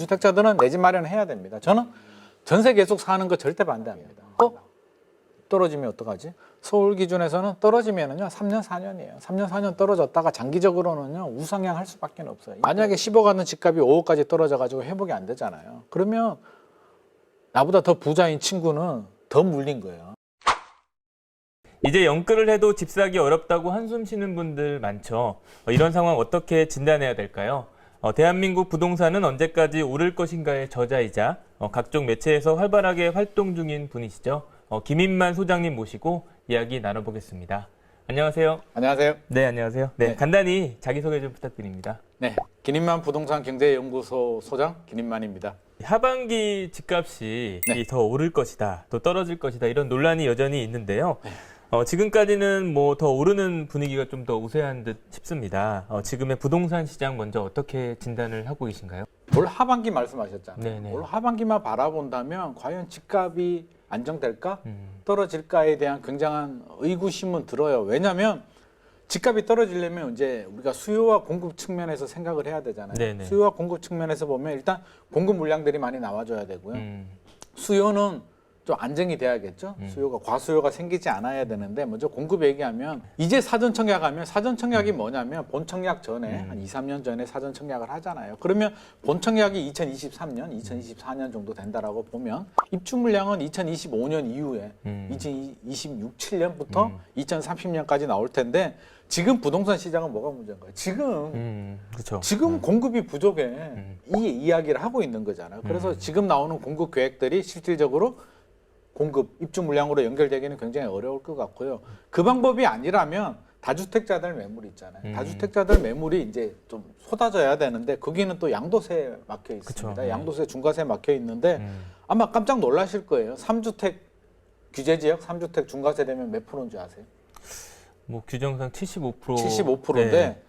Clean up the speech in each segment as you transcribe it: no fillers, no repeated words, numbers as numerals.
다주택자들은 내 집 마련해야 됩니다. 저는 전세 계속 사는 거 절대 반대합니다. 떨어지면 어떡하지? 서울 기준에서는 떨어지면은요 3년 4년이에요. 3년 4년 떨어졌다가 장기적으로는요 우상향할 수밖에 없어요. 만약에 10억 하는 집값이 5억까지 떨어져가지고 회복이 안 되잖아요. 그러면 나보다 더 부자인 친구는 더 물린 거예요. 이제 영끌을 해도 집 사기 어렵다고 한숨 쉬는 분들 많죠. 이런 상황 어떻게 진단해야 될까요? 대한민국 부동산은 언제까지 오를 것인가의 저자이자 각종 매체에서 활발하게 활동 중인 분이시죠. 김인만 소장님 모시고 이야기 나눠보겠습니다. 안녕하세요. 안녕하세요. 네, 안녕하세요. 네, 네. 간단히 자기소개 좀 부탁드립니다. 네, 김인만 부동산 경제연구소 소장 김인만입니다. 하반기 집값이 네. 더 오를 것이다, 또 떨어질 것이다 이런 논란이 여전히 있는데요. 지금까지는 뭐 더 오르는 분위기가 좀 더 우세한 듯 싶습니다. 지금의 부동산 시장 먼저 어떻게 진단을 하고 계신가요? 올 하반기 말씀하셨잖아요. 네네. 올 하반기만 바라본다면 과연 집값이 안정될까? 떨어질까에 대한 굉장한 의구심은 들어요. 왜냐하면 집값이 떨어지려면 이제 우리가 수요와 공급 측면에서 생각을 해야 되잖아요. 네네. 수요와 공급 측면에서 보면 일단 공급 물량들이 많이 나와줘야 되고요. 수요는 좀 안정이 돼야겠죠. 수요가 과수요가 생기지 않아야 되는데 먼저 공급 얘기하면 이제 사전 청약하면 사전 청약이 뭐냐면 본 청약 전에 한 2, 3년 전에 사전 청약을 하잖아요. 그러면 본 청약이 2023년, 2024년 정도 된다라고 보면 입주 물량은 2025년 이후에 2026, 7년부터 2030년까지 나올 텐데 지금 부동산 시장은 뭐가 문제인가요? 그렇죠. 지금 공급이 부족해. 이 이야기를 하고 있는 거잖아요. 그래서 지금 나오는 공급 계획들이 실질적으로 공급, 입주 물량으로 연결되기는 굉장히 어려울 것 같고요. 그 방법이 아니라면 다주택자들 매물 있잖아요. 다주택자들 매물이 이제 좀 쏟아져야 되는데 거기는 또 양도세에 막혀 있습니다. 그쵸. 양도세 중과세에 막혀 있는데 아마 깜짝 놀라실 거예요. 3주택 규제 지역 3주택 중과세 되면 몇 프로인지 아세요? 뭐 규정상 75%. 75%인데 네.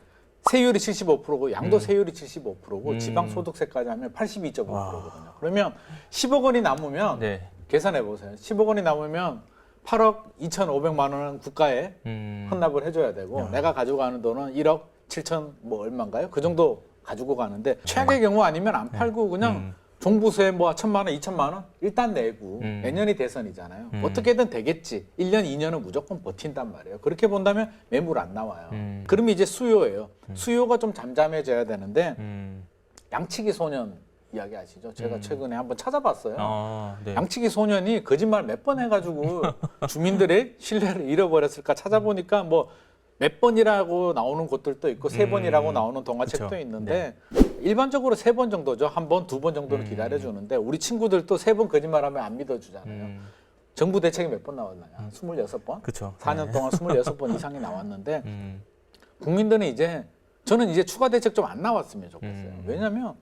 세율이 75%고 양도세율이 75%고 지방소득세까지 하면 82.5%거든요. 그러면 10억 원이 남으면 네. 계산해 보세요. 10억 원이 남으면 8억 2,500만 원은 국가에 헌납을 해줘야 되고 내가 가지고 가는 돈은 1억 7천 뭐 얼마인가요? 그 정도 가지고 가는데 최악의 경우 아니면 안 팔고 그냥 종부세 뭐 1,000만 원, 2,000만 원 일단 내고 내년이 대선이잖아요. 어떻게든 되겠지. 1년, 2년은 무조건 버틴단 말이에요. 그렇게 본다면 매물 안 나와요. 그러면 이제 수요예요. 수요가 좀 잠잠해져야 되는데 양치기 소년 이야기 아시죠? 제가 최근에 한번 찾아봤어요. 네. 양치기 소년이 거짓말 몇 번 해가지고 주민들의 신뢰를 잃어버렸을까 찾아보니까 뭐 몇 번이라고 나오는 곳들도 있고 세 번이라고 나오는 동화책도 그쵸. 있는데 일반적으로 3번 정도죠. 한 번, 2번 정도는 기다려주는데 우리 친구들도 3번 거짓말하면 안 믿어주잖아요. 정부 대책이 몇 번 나왔나요? 26번? 그쵸. 4년 동안 26번 이상이 나왔는데 국민들은 이제 저는 이제 추가 대책 좀 안 나왔으면 좋겠어요. 왜냐하면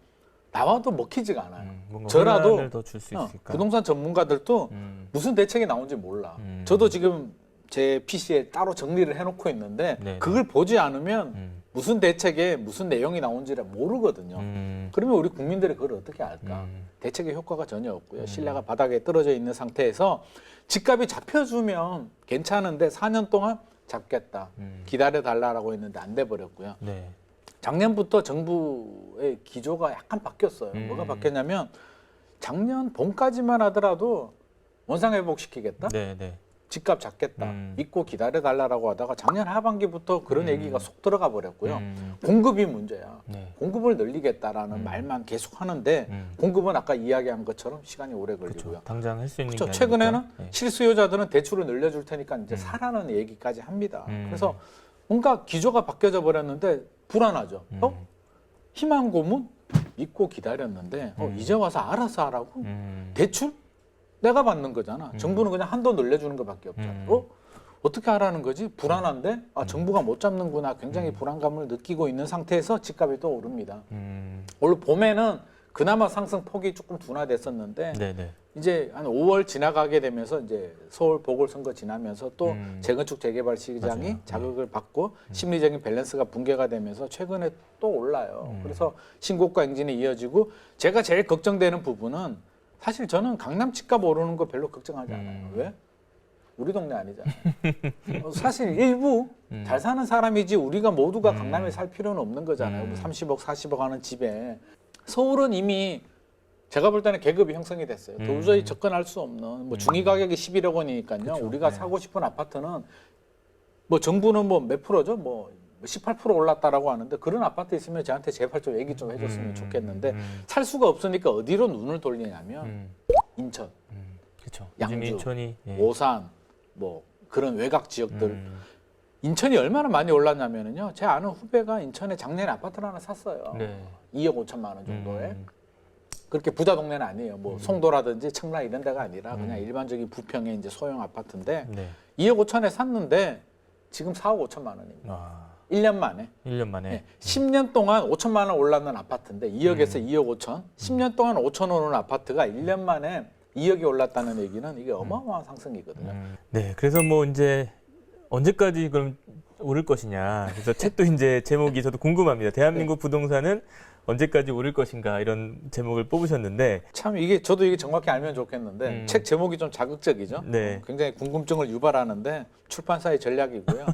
나와도 먹히지가 않아요. 저라도 더 줄 수 있을까? 부동산 전문가들도 무슨 대책이 나온지 몰라. 저도 지금 제 PC에 따로 정리를 해놓고 있는데 네네. 그걸 보지 않으면 무슨 대책에 무슨 내용이 나온지를 모르거든요. 그러면 우리 국민들이 그걸 어떻게 알까? 대책의 효과가 전혀 없고요. 신뢰가 바닥에 떨어져 있는 상태에서 집값이 잡혀주면 괜찮은데 4년 동안 잡겠다. 기다려달라고 했는데 안 돼버렸고요. 네. 작년부터 정부의 기조가 약간 바뀌었어요. 뭐가 바뀌었냐면 작년 봄까지만 하더라도 원상회복시키겠다. 네, 네. 집값 잡겠다. 믿고 기다려달라고 하다가 작년 하반기부터 그런 얘기가 속 들어가 버렸고요. 공급이 문제야. 네. 공급을 늘리겠다라는 말만 계속 하는데 공급은 아까 이야기한 것처럼 시간이 오래 걸리고요. 그렇죠. 당장 할 수 있는 게 그렇죠. 아니니까. 최근에는 네. 실수요자들은 대출을 늘려줄 테니까 이제 사라는 얘기까지 합니다. 그래서 뭔가 기조가 바뀌어져 버렸는데 불안하죠. 희망 고문 믿고 기다렸는데 이제 와서 알아서 하라고? 대출? 내가 받는 거잖아. 정부는 그냥 한도 늘려주는 것밖에 없잖아. 어떻게 하라는 거지? 불안한데 정부가 못 잡는구나. 굉장히 불안감을 느끼고 있는 상태에서 집값이 또 오릅니다. 원래 봄에는 그나마 상승 폭이 조금 둔화됐었는데 네네. 이제 한 5월 지나가게 되면서 이제 서울 보궐선거 지나면서 또 재건축 재개발 시장이 맞아요. 자극을 받고 심리적인 밸런스가 붕괴가 되면서 최근에 또 올라요. 그래서 신고가 행진이 이어지고 제가 제일 걱정되는 부분은 사실 저는 강남 집값 오르는 거 별로 걱정하지 않아요. 왜? 우리 동네 아니잖아요. 사실 일부 잘 사는 사람이지 우리가 모두가 강남에 살 필요는 없는 거잖아요. 30억, 40억 하는 집에. 서울은 이미 제가 볼 때는 계급이 형성이 됐어요. 도저히 접근할 수 없는 뭐 중위 가격이 11억 원이니까요. 그쵸. 우리가 네. 사고 싶은 아파트는 뭐 정부는 뭐 몇 프로죠? 뭐 18% 올랐다라고 하는데 그런 아파트 있으면 저한테 제발 좀 얘기 좀 해줬으면 좋겠는데 살 수가 없으니까 어디로 눈을 돌리냐면 인천, 그렇죠. 양주, 요즘 인천이 예. 오산 뭐 그런 외곽 지역들 인천이 얼마나 많이 올랐냐면은요. 제 아는 후배가 인천에 작년에 아파트를 하나 샀어요. 네. 2억 5천만 원 정도에. 그렇게 부자 동네는 아니에요. 뭐 송도라든지 청라 이런 데가 아니라 그냥 일반적인 부평의 이제 소형 아파트인데 네. 2억 5천에 샀는데 지금 4억 5천만 원입니다. 아, 1년 만에. 1년 만에. 네. 10년 동안 5천만 원 올랐는 아파트인데 2억에서 2억 5천. 10년 동안 5천 원 오른 아파트가 1년 만에 2억이 올랐다는 얘기는 이게 어마어마한 상승이거든요. 네, 그래서 뭐 이제 언제까지 그럼 오를 것이냐. 그래서 책도 이제 제목이 저도 궁금합니다. 대한민국 부동산은 언제까지 오를 것인가 이런 제목을 뽑으셨는데 참 이게 저도 이게 정확히 알면 좋겠는데 책 제목이 좀 자극적이죠. 네. 굉장히 궁금증을 유발하는데 출판사의 전략이고요.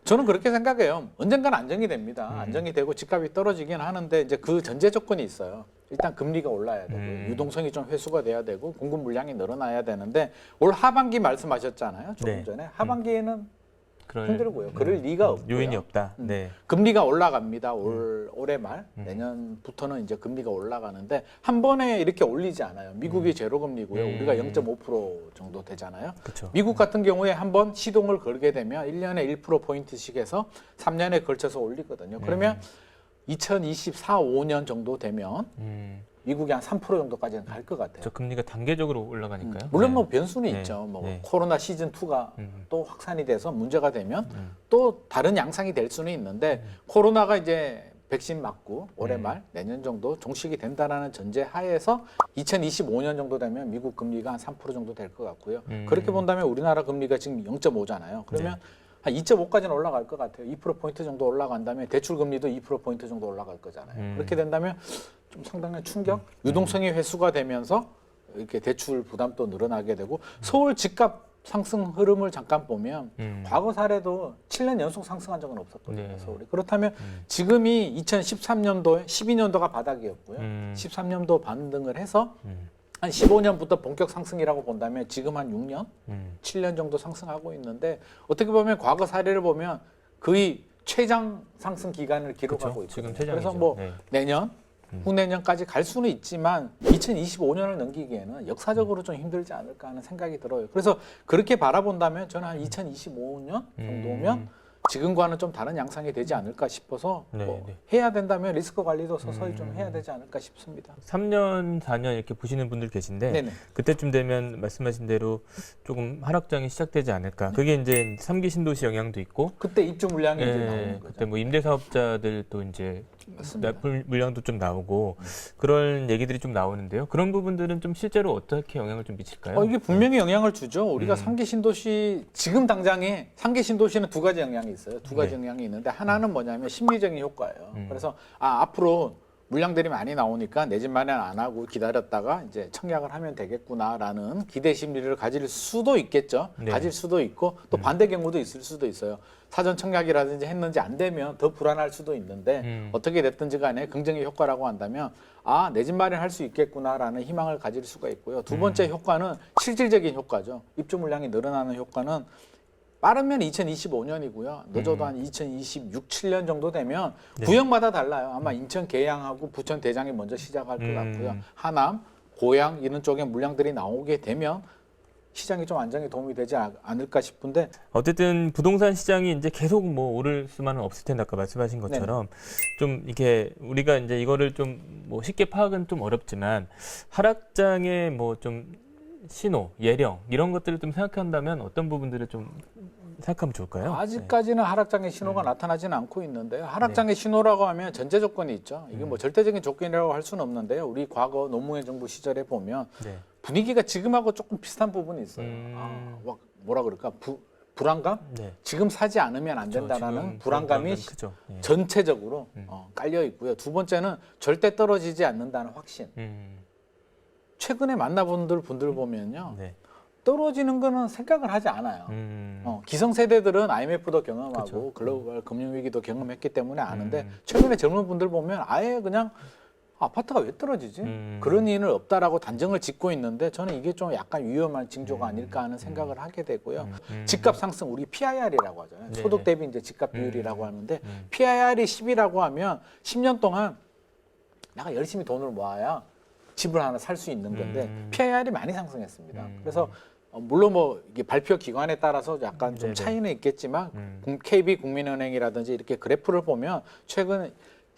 저는 그렇게 생각해요. 언젠가는 안정이 됩니다. 안정이 되고 집값이 떨어지긴 하는데 이제 그 전제 조건이 있어요. 일단 금리가 올라야 되고 유동성이 좀 회수가 돼야 되고 공급 물량이 늘어나야 되는데 올 하반기 말씀하셨잖아요. 조금 네. 전에 하반기에는 그럴 힘들고요. 그럴 리가 없고요. 요인이 없다. 네. 금리가 올라갑니다. 올해 말 내년부터는 이제 금리가 올라가는데 한 번에 이렇게 올리지 않아요. 미국이 제로 금리고요. 우리가 0.5% 정도 되잖아요. 그렇죠. 미국 같은 경우에 한 번 시동을 걸게 되면 1년에 1% 포인트씩 해서 3년에 걸쳐서 올리거든요. 그러면 2024, 5년 정도 되면 미국이 한 3% 정도까지는 갈 것 같아요. 저 금리가 단계적으로 올라가니까요. 물론 네. 뭐 변수는 네. 있죠. 뭐 네. 코로나 시즌 2가 또 확산이 돼서 문제가 되면 또 다른 양상이 될 수는 있는데 코로나가 이제 백신 맞고 올해 말 내년 정도 종식이 된다라는 전제 하에서 2025년 정도 되면 미국 금리가 한 3% 정도 될 것 같고요. 그렇게 본다면 우리나라 금리가 지금 0.5잖아요. 그러면 한 2.5까지는 올라갈 것 같아요. 2%포인트 정도 올라간 다음에 대출 금리도 2%포인트 정도 올라갈 거잖아요. 그렇게 된다면 좀 상당한 충격, 유동성이 회수가 되면서 이렇게 대출 부담도 늘어나게 되고 서울 집값 상승 흐름을 잠깐 보면 과거 사례도 7년 연속 상승한 적은 없었거든요. 네. 서울이. 그렇다면 지금이 2013년도에 12년도가 바닥이었고요. 13년도 반등을 해서 한 15년부터 본격 상승이라고 본다면 지금 한 6년, 7년 정도 상승하고 있는데 어떻게 보면 과거 사례를 보면 거의 최장 상승 기간을 기록하고 그렇죠. 지금 있거든요. 최장이죠. 그래서 뭐 네. 내년, 후내년까지 갈 수는 있지만 2025년을 넘기기에는 역사적으로 좀 힘들지 않을까 하는 생각이 들어요. 그래서 그렇게 바라본다면 저는 한 2025년 정도면 지금과는 좀 다른 양상이 되지 않을까 싶어서 네, 뭐 네. 해야 된다면 리스크 관리도 서서히 좀 해야 되지 않을까 싶습니다. 3년, 4년 이렇게 보시는 분들 계신데 네네. 그때쯤 되면 말씀하신 대로 조금 하락장이 시작되지 않을까. 그게 이제 3기 신도시 영향도 있고 그때 입주 물량이 이제 나오는 거죠. 그때 뭐 임대사업자들도 이제 맞습니다. 물량도 좀 나오고 그런 얘기들이 좀 나오는데요. 그런 부분들은 좀 실제로 어떻게 영향을 좀 미칠까요? 이게 분명히 영향을 주죠. 우리가 3기 신도시 지금 당장에 3기 신도시는 두 가지 영향이 있어요. 두 가지 영향이 있는데 하나는 뭐냐면 심리적인 효과예요. 그래서 앞으로 물량들이 많이 나오니까 내 집 마련 안 하고 기다렸다가 이제 청약을 하면 되겠구나라는 기대 심리를 가질 수도 있겠죠. 네. 가질 수도 있고 또 반대 경우도 있을 수도 있어요. 사전 청약이라든지 했는지 안 되면 더 불안할 수도 있는데 어떻게 됐든지 간에 긍정의 효과라고 한다면 내 집 마련할 수 있겠구나라는 희망을 가질 수가 있고요. 두 번째 효과는 실질적인 효과죠. 입주 물량이 늘어나는 효과는 빠르면 2025년이고요. 늦어도 한 2026, 7년 정도 되면 구역마다 달라요. 아마 인천 계양하고 부천 대장이 먼저 시작할 것 같고요. 하남, 고양 이런 쪽에 물량들이 나오게 되면 시장이 좀 안정에 도움이 되지 않을까 싶은데 어쨌든 부동산 시장이 이제 계속 뭐 오를 수만은 없을 텐데 아까 말씀하신 것처럼 좀 이렇게 우리가 이제 이거를 좀 뭐 쉽게 파악은 좀 어렵지만 하락장의 뭐 좀 신호, 예령 이런 것들을 좀 생각한다면 어떤 부분들을 좀 생각하면 좋을까요? 아직까지는 하락장의 신호가 나타나지는 않고 있는데요. 하락장의 신호라고 하면 전제 조건이 있죠. 이게 뭐 절대적인 조건이라고 할 수는 없는데요. 우리 과거 노무현 정부 시절에 보면 네. 분위기가 지금하고 조금 비슷한 부분이 있어요. 뭐라 그럴까? 불안감? 네. 지금 사지 않으면 안 그렇죠. 된다라는 지금 불안감이 크죠. 예. 전체적으로 깔려 있고요. 두 번째는 절대 떨어지지 않는다는 확신. 최근에 만나본 분들 보면요. 네. 떨어지는 거는 생각을 하지 않아요. 기성세대들은 IMF도 경험하고 그쵸. 글로벌 금융위기도 경험했기 때문에 아는데 최근에 젊은 분들 보면 아예 그냥 아파트가 왜 떨어지지? 그런 일은 없다라고 단정을 짓고 있는데 저는 이게 좀 약간 위험한 징조가 아닐까 하는 생각을 하게 되고요. 집값 상승 우리 PIR이라고 하잖아요. 네. 소득 대비 이제 집값 비율이라고 하는데 PIR이 10이라고 하면 10년 동안 내가 열심히 돈을 모아야 집을 하나 살 수 있는 건데 PIR이 많이 상승했습니다. 그래서 물론 뭐 이게 발표 기관에 따라서 약간 좀 네네. 차이는 있겠지만 KB 국민은행이라든지 이렇게 그래프를 보면 최근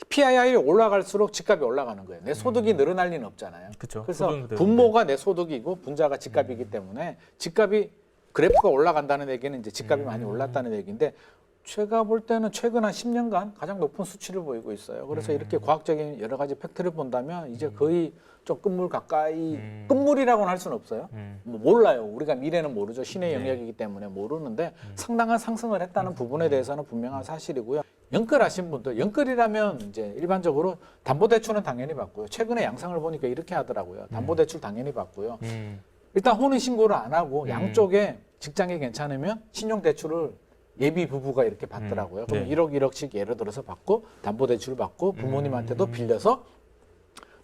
PIR이 올라갈수록 집값이 올라가는 거예요. 내 소득이 늘어날 리는 없잖아요. 그쵸. 그래서 소득은 늘어나는데. 분모가 내 소득이고 분자가 집값이기 때문에 집값이 그래프가 올라간다는 얘기는 이제 집값이 많이 올랐다는 얘기인데 제가 볼 때는 최근 한 10년간 가장 높은 수치를 보이고 있어요. 그래서 이렇게 과학적인 여러 가지 팩트를 본다면 이제 거의 좀 끝물 가까이 끝물이라고는 할 수는 없어요. 뭐 몰라요. 우리가 미래는 모르죠. 신의 네. 영역이기 때문에 모르는데 상당한 상승을 했다는 부분에 대해서는 분명한 사실이고요. 연끌하신 분들, 연끌이라면 이제 일반적으로 담보대출은 당연히 받고요. 최근에 양상을 보니까 이렇게 하더라고요. 담보대출 당연히 받고요. 일단 혼인 신고를 안 하고 양쪽에 직장이 괜찮으면 신용대출을 예비 부부가 이렇게 받더라고요. 그럼 네. 1억 1억씩 예를 들어서 받고 담보대출을 받고 부모님한테도 빌려서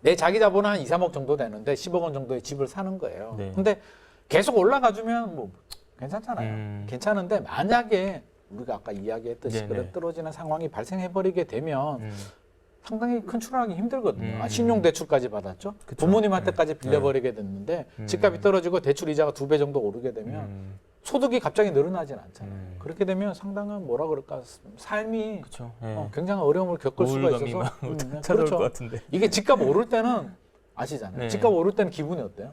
내 자기 자본은 한 2, 3억 정도 되는데 10억 원 정도의 집을 사는 거예요. 네. 근데 계속 올라가주면 뭐 괜찮잖아요. 괜찮은데 만약에 우리가 아까 이야기했듯이 네네. 그런 떨어지는 상황이 발생해버리게 되면 상당히 컨트롤하기 힘들거든요. 음. 신용대출까지 받았죠. 그쵸. 부모님한테까지 빌려버리게 됐는데 집값이 떨어지고 대출 이자가 2배 정도 오르게 되면 소득이 갑자기 늘어나진 않잖아요. 그렇게 되면 상당한 뭐라 그럴까 삶이 그렇죠. 굉장히 어려움을 겪을 수가 우울감이 있어서 막 찾아올 그렇죠. 것 같은데. 이게 집값 오를 때는 아시잖아요. 네. 집값 오를 때는 기분이 어때요?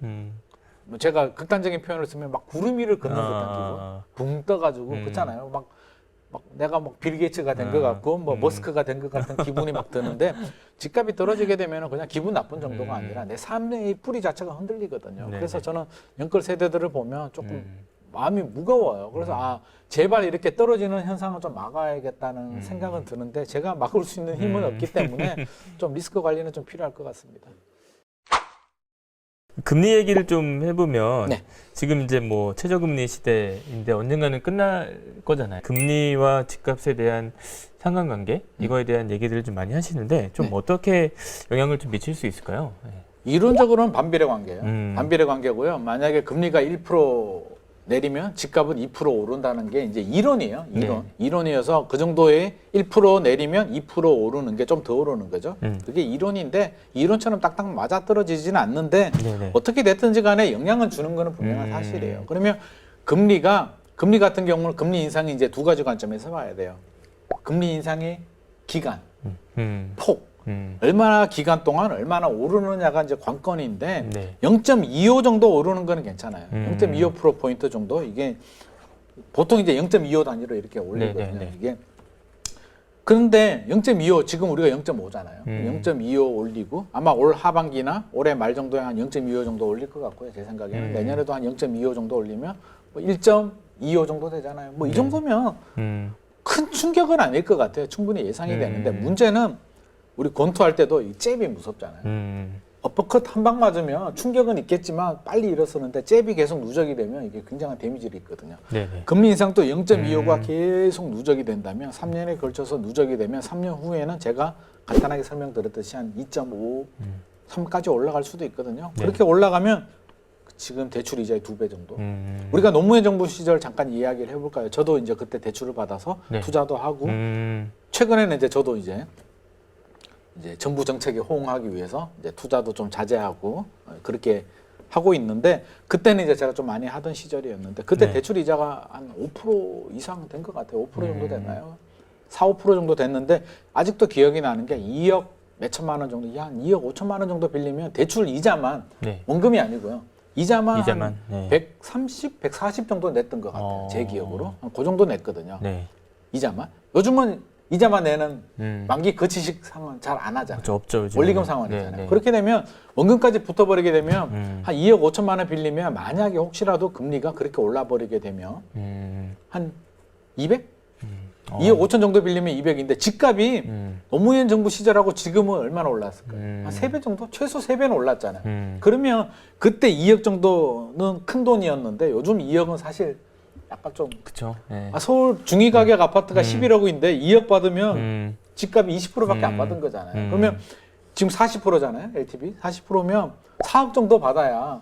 뭐 제가 극단적인 표현을 쓰면 막 구름 위를 걷는 듯한 기분, 붕 떠가지고 그렇잖아요. 막 내가 막 빌 게이츠가 된 것 같고 뭐 머스크가 된 것 같은 기분이 막 드는데 집값이 떨어지게 되면 그냥 기분 나쁜 정도가 아니라 내 삶의 뿌리 자체가 흔들리거든요. 네네. 그래서 저는 연끌 세대들을 보면 조금 마음이 무거워요. 그래서 제발 이렇게 떨어지는 현상을 좀 막아야겠다는 생각은 드는데 제가 막을 수 있는 힘은 없기 때문에 좀 리스크 관리는 좀 필요할 것 같습니다. 금리 얘기를 좀 해보면 네. 지금 이제 뭐 최저금리 시대인데 언젠가는 끝날 거잖아요. 금리와 집값에 대한 상관관계 이거에 대한 얘기들을 좀 많이 하시는데 좀 네. 어떻게 영향을 좀 미칠 수 있을까요? 네. 이론적으로는 반비례 관계예요. 음. 반비례 관계고요. 만약에 금리가 1% 내리면 집값은 2% 오른다는 게 이제 이론이에요. 이론. 네. 이론이어서 그 정도의 1% 내리면 2% 오르는 게 좀 더 오르는 거죠. 음. 그게 이론인데 이론처럼 딱딱 맞아 떨어지지는 않는데 네네. 어떻게 됐든지 간에 영향은 주는 거는 분명한 사실이에요. 그러면 금리 같은 경우는 금리 인상이 이제 두 가지 관점에서 봐야 돼요. 금리 인상의 기간, 폭. 얼마나 기간 동안 얼마나 오르느냐가 이제 관건인데 네. 0.25 정도 오르는 거는 괜찮아요. 음. 0.25% 정도 이게 보통 이제 0.25 단위로 이렇게 올리거든요. 네. 이게 그런데 0.25 지금 우리가 0.5잖아요. 0.25 올리고 아마 올 하반기나 올해 말 정도에 한 0.25 정도 올릴 것 같고요. 제 생각에는 내년에도 한 0.25 정도 올리면 뭐 1.25 정도 되잖아요. 뭐 이 정도면 큰 충격은 아닐 것 같아요. 충분히 예상이 되는데 문제는 우리 권투할 때도 이 잽이 무섭잖아요. 어퍼컷 한 방 맞으면 충격은 있겠지만 빨리 일어서는데 잽이 계속 누적이 되면 이게 굉장한 데미지가 있거든요. 네네. 금리 인상도 0.25가 계속 누적이 된다면 3년에 걸쳐서 누적이 되면 3년 후에는 제가 간단하게 설명드렸듯이 한 2.5, 3까지 올라갈 수도 있거든요. 네. 그렇게 올라가면 지금 대출 이자의 2배 정도. 우리가 노무현 정부 시절 잠깐 이야기를 해볼까요? 저도 이제 그때 대출을 받아서 네. 투자도 하고 최근에는 이제 저도 이제 정부 정책에 호응하기 위해서 이제 투자도 좀 자제하고 그렇게 하고 있는데 그때는 이제 제가 좀 많이 하던 시절이었는데 그때 네. 대출 이자가 한 5% 이상 된 것 같아요. 5% 정도 됐나요? 4, 5% 정도 됐는데 아직도 기억이 나는 게 2억 몇 천만 원 정도, 한 2억 5천만 원 정도 빌리면 대출 이자만 네. 원금이 아니고요. 이자만 한 네. 130, 140 정도 냈던 것 같아요. 제 기억으로. 그 정도 냈거든요. 네. 이자만. 요즘은 이자만 내는 만기 거치식 상황 잘 안 하잖아요. 그렇죠. 없죠. 요즘에는. 원리금 상환이잖아요. 네, 네. 그렇게 되면 원금까지 붙어버리게 되면 한 2억 5천만 원 빌리면 만약에 혹시라도 금리가 그렇게 올라버리게 되면 한 200? 2억 5천 정도 빌리면 200인데 집값이 노무현 정부 시절하고 지금은 얼마나 올랐을까요? 한 3배 정도? 최소 3배는 올랐잖아요. 그러면 그때 2억 정도는 큰 돈이었는데 요즘 2억은 사실 약간 좀 그렇죠. 네. 서울 중위가격 아파트가 11억인데 2억 받으면 집값이 20%밖에 안 받은 거잖아요. 그러면 지금 40%잖아요. LTV 40%면 4억 정도 받아야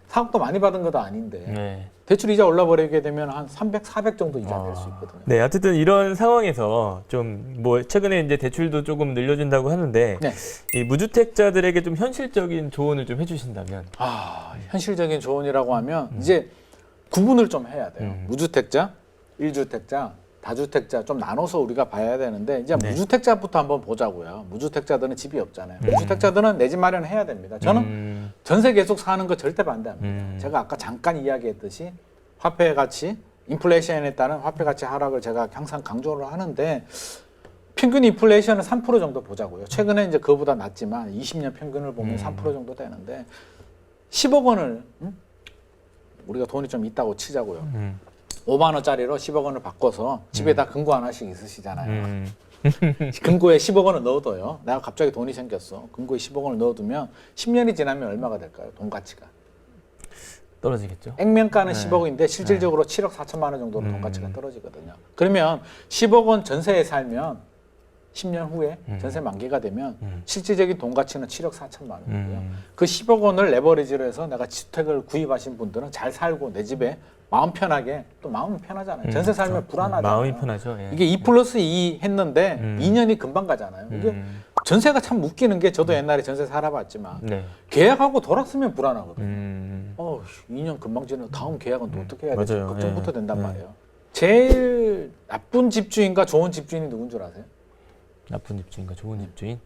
4억도 많이 받은 것도 아닌데 네. 대출 이자 올라버리게 되면 한 300, 400 정도 이자 낼 수 있거든요. 네, 어쨌든 이런 상황에서 좀 뭐 최근에 이제 대출도 조금 늘려준다고 하는데 네. 이 무주택자들에게 좀 현실적인 조언을 좀 해주신다면. 현실적인 조언이라고 하면 이제 구분을 좀 해야 돼요. 무주택자, 1주택자, 다주택자 좀 나눠서 우리가 봐야 되는데 이제 네. 무주택자부터 한번 보자고요. 무주택자들은 집이 없잖아요. 무주택자들은 내 집 마련해야 됩니다. 저는 전세 계속 사는 거 절대 반대합니다. 제가 아까 잠깐 이야기했듯이 화폐 가치, 인플레이션에 따른 화폐 가치 하락을 제가 항상 강조를 하는데 평균 인플레이션은 3% 정도 보자고요. 최근에 이제 그거보다 낮지만 20년 평균을 보면 3% 정도 되는데 10억 원을 우리가 돈이 좀 있다고 치자고요. 5만 원짜리로 10억 원을 바꿔서 집에다 금고 하나씩 있으시잖아요. 금고에 10억 원을 넣어둬요. 내가 갑자기 돈이 생겼어. 금고에 10억 원을 넣어두면 10년이 지나면 얼마가 될까요? 돈 가치가. 떨어지겠죠. 액면가는 10억인데 실질적으로 7억 4천만 원 정도로 돈 가치가 떨어지거든요. 그러면 10억 원 전세에 살면 10년 후에 전세 만기가 되면 실질적인 돈 가치는 7억 4천만 원이고요. 그 10억 원을 레버리지로 해서 내가 주택을 구입하신 분들은 잘 살고 내 집에 마음 편하게 또 마음은 편하잖아요. 전세 살면 불안하잖아요. 마음이 편하죠. 예. 이게 2+2 했는데 2년이 금방 가잖아요. 이게 전세가 참 웃기는 게 저도 옛날에 전세 살아봤지만 네. 계약하고 돌았으면 불안하거든요. 2년 금방 지나고 다음 계약은 또 어떻게 해야 되지? 맞아요. 걱정부터 예. 된단 말이에요. 제일 나쁜 집주인과 좋은 집주인이 누군 줄 아세요? 나쁜 집주인과 좋은 집주인.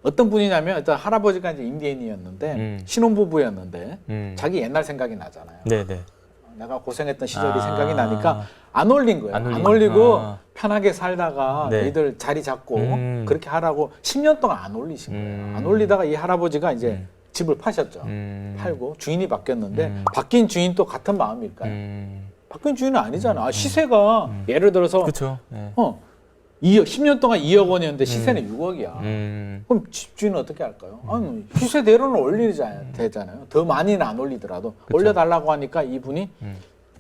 어떤 분이냐면 일단 할아버지가 이제 인디애인이었는데 신혼부부였는데 자기 옛날 생각이 나잖아요. 네네. 내가 고생했던 시절이 생각이 나니까 안 올린 거예요. 안 안 올리고 아. 편하게 살다가 네. 너희들 자리 잡고 그렇게 하라고 10년 동안 안 올리신 거예요. 안 올리다가 이 할아버지가 이제 집을 파셨죠. 팔고 주인이 바뀌었는데 바뀐 주인도 같은 마음일까요? 바뀐 주인은 아니잖아. 시세가 예를 들어서 그렇죠. 예. 2억, 10년 동안 2억 원이었는데 시세는 6억이야. 그럼 집주인은 어떻게 할까요? 아니, 시세대로는 올리자 되잖아요. 더 많이는 안 올리더라도 그쵸. 올려달라고 하니까 이분이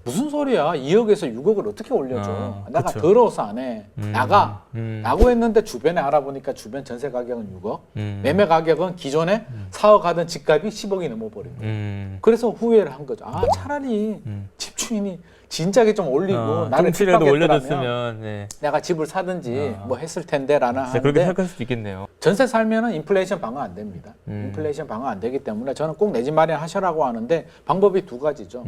무슨 소리야? 2억에서 6억을 어떻게 올려줘? 내가 그쵸. 더러워서 안 해. 나가. 라고 했는데 주변에 알아보니까 주변 전세 가격은 6억, 매매 가격은 기존에 4억 하던 집값이 10억이 넘어버린 거예요. 그래서 후회를 한 거죠. 차라리 집주인이 진작에 좀 올리고 나를 좀치라도 핍박했더라면 올려줬으면 네. 내가 집을 사든지 뭐 했을 텐데라는 진짜 그렇게 하는데 생각할 수도 있겠네요. 전세 살면은 인플레이션 방어 안 됩니다. 인플레이션 방어 안 되기 때문에 저는 꼭 내 집 마련하셔라고 하는데 방법이 두 가지죠.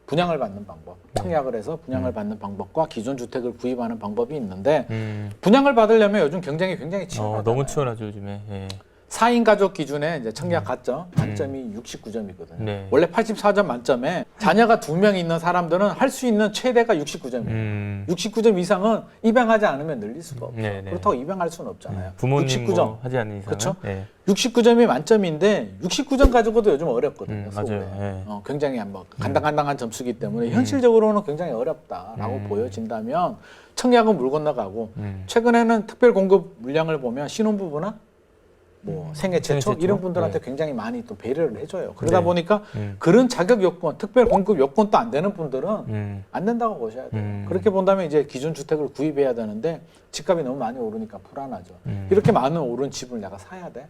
분양을 받는 방법, 청약을 해서 분양을 받는 방법과 기존 주택을 구입하는 방법이 있는데 분양을 받으려면 요즘 경쟁이 굉장히 치열하잖아요. 너무 치열하죠 요즘에. 예. 4인 가족 기준에 이제 청약 가점 만점이 69점이거든요. 네. 원래 84점 만점에 자녀가 2명 있는 사람들은 할 수 있는 최대가 69점이에요. 69점 이상은 입양하지 않으면 늘릴 수가 없어요. 네네. 그렇다고 입양할 수는 없잖아요. 부모님 69점. 뭐 하지 않는 이상은. 그렇죠? 예. 69점이 만점인데 69점 가지고도 요즘 어렵거든요. 맞아요. 서울에. 예. 굉장히 뭐 간당간당한 점수기 때문에 현실적으로는 굉장히 어렵다라고 보여진다면 청약은 물 건너가고 최근에는 특별 공급 물량을 보면 신혼부부나 뭐 생애 최초 최초? 이런 분들한테 네. 굉장히 많이 또 배려를 해줘요. 그러다 네. 보니까 그런 자격 요건, 특별 공급 요건도 안 되는 분들은 안 된다고 보셔야 돼요. 그렇게 본다면 이제 기존 주택을 구입해야 되는데 집값이 너무 많이 오르니까 불안하죠. 이렇게 많은 오른 집을 내가 사야 돼?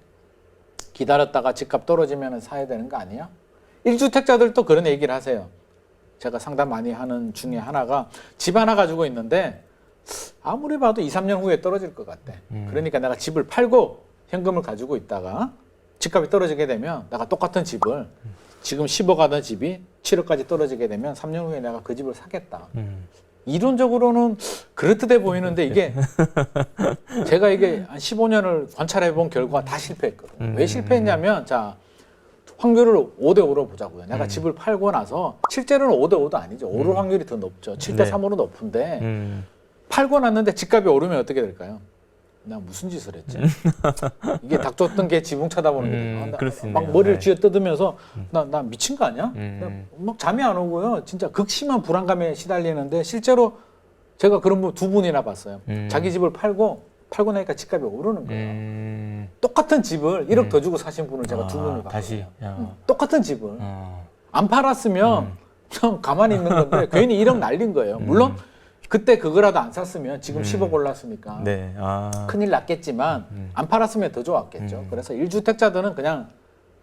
기다렸다가 집값 떨어지면 사야 되는 거 아니야? 1주택자들도 그런 얘기를 하세요. 제가 상담 많이 하는 중에 하나가 집 하나 가지고 있는데 아무리 봐도 2, 3년 후에 떨어질 것 같대. 그러니까 내가 집을 팔고 현금을 가지고 있다가 집값이 떨어지게 되면 내가 똑같은 집을 지금 10억 하던 집이 7억까지 떨어지게 되면 3년 후에 내가 그 집을 사겠다. 이론적으로는 그렇듯해 보이는데 이게 제가 이게 한 15년을 관찰해 본 결과 다 실패했거든요. 왜 실패했냐면 자 확률을 5대5로 보자고요. 내가 집을 팔고 나서 실제로는 5대5도 아니죠. 오를 확률이 더 높죠. 7대3으로 높은데 팔고 났는데 집값이 오르면 어떻게 될까요? 나 무슨 짓을 했지? 이게 닥쳤던 게 지붕 쳐다보는 게 그럴 수 막 있네요. 머리를 네. 쥐어 뜯으면서 나 미친 거 아니야? 막 잠이 안 오고요. 진짜 극심한 불안감에 시달리는데 실제로 제가 그런 분 두 분이나 봤어요. 자기 집을 팔고 나니까 집값이 오르는 거예요. 똑같은 집을 1억 더 주고 사신 분을 제가 두 분을 다시. 봤거든요. 똑같은 집을 안 팔았으면 그냥 가만히 있는 건데 괜히 1억 날린 거예요. 물론 그때 그거라도 안 샀으면 지금 10억 올랐으니까 네. 큰일 났겠지만 안 팔았으면 더 좋았겠죠. 그래서 1주택자들은 그냥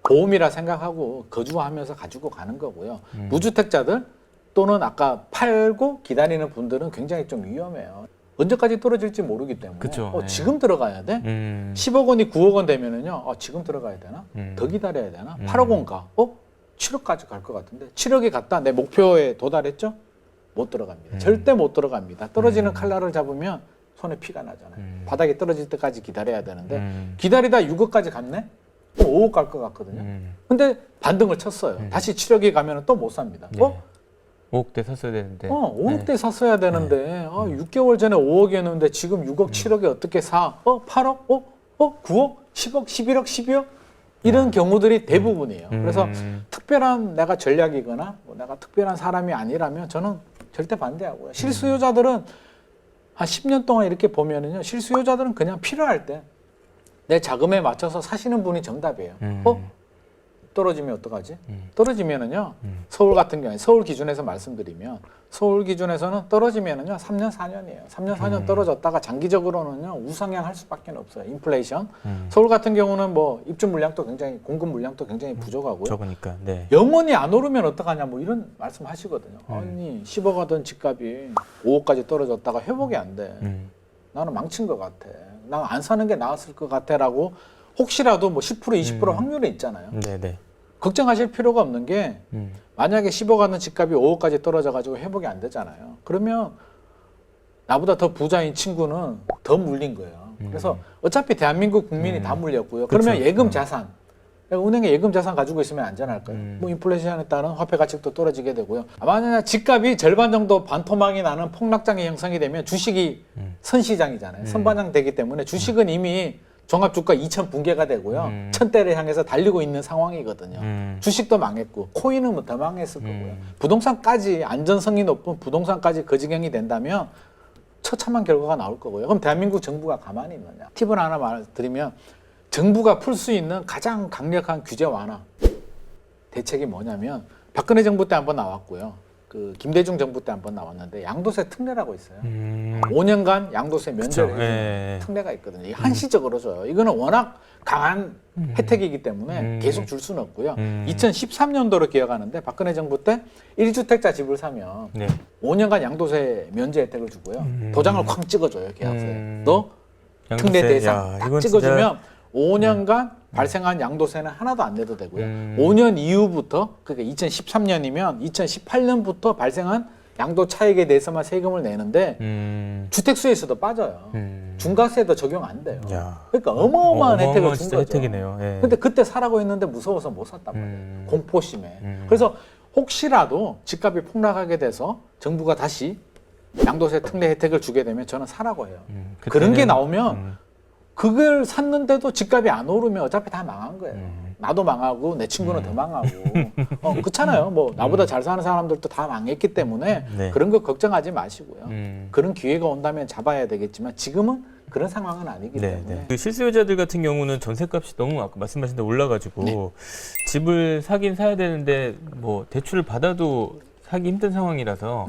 보험이라 생각하고 거주하면서 가지고 가는 거고요. 무주택자들 또는 아까 팔고 기다리는 분들은 굉장히 좀 위험해요. 언제까지 떨어질지 모르기 때문에 그쵸, 네. 지금 들어가야 돼? 10억 원이 9억 원 되면은요. 지금 들어가야 되나? 더 기다려야 되나? 8억 원 가. 7억까지 갈 것 같은데 7억이 갔다 내 목표에 도달했죠? 못 들어갑니다. 절대 못 들어갑니다. 떨어지는 칼날을 잡으면 손에 피가 나잖아요. 바닥에 떨어질 때까지 기다려야 되는데 기다리다 6억까지 갔네? 5억 갈 것 같거든요. 근데 반등을 쳤어요. 다시 7억이 가면 또 못 삽니다. 네. 5억대 샀어야 되는데. 5억대 네. 샀어야 되는데 6개월 전에 5억이었는데 지금 6억, 7억에 어떻게 사? 8억? 9억? 10억? 11억? 12억? 이런 경우들이 대부분이에요. 그래서 특별한 내가 전략이거나 내가 특별한 사람이 아니라면 저는 절대 반대하고요. 실수요자들은 한 10년 동안 이렇게 보면은요. 실수요자들은 그냥 필요할 때 내 자금에 맞춰서 사시는 분이 정답이에요. 떨어지면 어떡하지? 떨어지면은요. 서울 같은 경우에 서울 기준에서 말씀드리면 서울 기준에서는 떨어지면은요. 3년 4년이에요. 3년 4년 떨어졌다가 장기적으로는요. 우상향 할 수밖에 없어요. 인플레이션. 서울 같은 경우는 뭐 입주 물량도 굉장히 공급 물량도 굉장히 부족하고요. 적으니까. 네. 영원히 안 오르면 어떡하냐 뭐 이런 말씀 하시거든요. 아니 10억 하던 집값이 5억까지 떨어졌다가 회복이 안 돼. 나는 망친 것 같아. 나 안 사는 게 나았을 것 같아라고 혹시라도 뭐 10% 20% 확률이 있잖아요. 네네. 걱정하실 필요가 없는 게 만약에 10억 하는 집값이 5억까지 떨어져가지고 회복이 안 되잖아요. 그러면 나보다 더 부자인 친구는 더 물린 거예요. 그래서 어차피 대한민국 국민이 다 물렸고요. 그러면 그쵸. 예금 자산, 은행에 예금 자산 가지고 있으면 안전할까요? 뭐 인플레이션에 따른 화폐 가치도 떨어지게 되고요. 만약 집값이 절반 정도 반토막이 나는 폭락장이 형성이 되면 주식이 선시장이잖아요. 선반영되기 때문에 주식은 이미 종합주가 2천 붕괴가 되고요. 1000대를 향해서 달리고 있는 상황이거든요. 주식도 망했고 코인은 뭐 더 망했을 거고요. 부동산까지 안전성이 높은 부동산까지 그 지경이 된다면 처참한 결과가 나올 거고요. 그럼 대한민국 정부가 가만히 있느냐. 팁을 하나 말드리면 정부가 풀 수 있는 가장 강력한 규제 완화 대책이 뭐냐면 박근혜 정부 때 한번 나왔고요. 그 김대중 정부 때 한번 나왔는데 양도세 특례라고 있어요. 5년간 양도세 면제를 해주는 특례가 있거든요. 이게 한시적으로 줘요. 이거는 워낙 강한 혜택이기 때문에 계속 줄 수는 없고요. 2013년도로 기억하는데 박근혜 정부 때 1주택자 집을 사면 5년간 양도세 면제 혜택을 주고요. 도장을 쾅 찍어줘요. 계약서에. 너 특례 대상 딱 찍어주면 5년간 발생한 양도세는 하나도 안 내도 되고요. 5년 이후부터 그러니까 2013년이면 2018년부터 발생한 양도 차익에 대해서만 세금을 내는데 주택수에서도 빠져요. 중과세도 적용 안 돼요. 그러니까 어마어마한 혜택을 준 거죠. 혜택이네요. 예. 근데 그때 사라고 했는데 무서워서 못 샀단 말이에요. 공포심에. 그래서 혹시라도 집값이 폭락하게 돼서 정부가 다시 양도세 특례 혜택을 주게 되면 저는 사라고 해요. 그런 게 나오면 그걸 샀는데도 집값이 안 오르면 어차피 다 망한 거예요. 나도 망하고 내 친구는 더 망하고 그렇잖아요. 뭐 나보다 잘 사는 사람들도 다 망했기 때문에 그런 거 걱정하지 마시고요. 그런 기회가 온다면 잡아야 되겠지만 지금은 그런 상황은 아니기 때문에. 그 실수요자들 같은 경우는 전세값이 너무 아까 말씀하신 대로 올라가지고 집을 사긴 사야 되는데 뭐 대출을 받아도 사기 힘든 상황이라서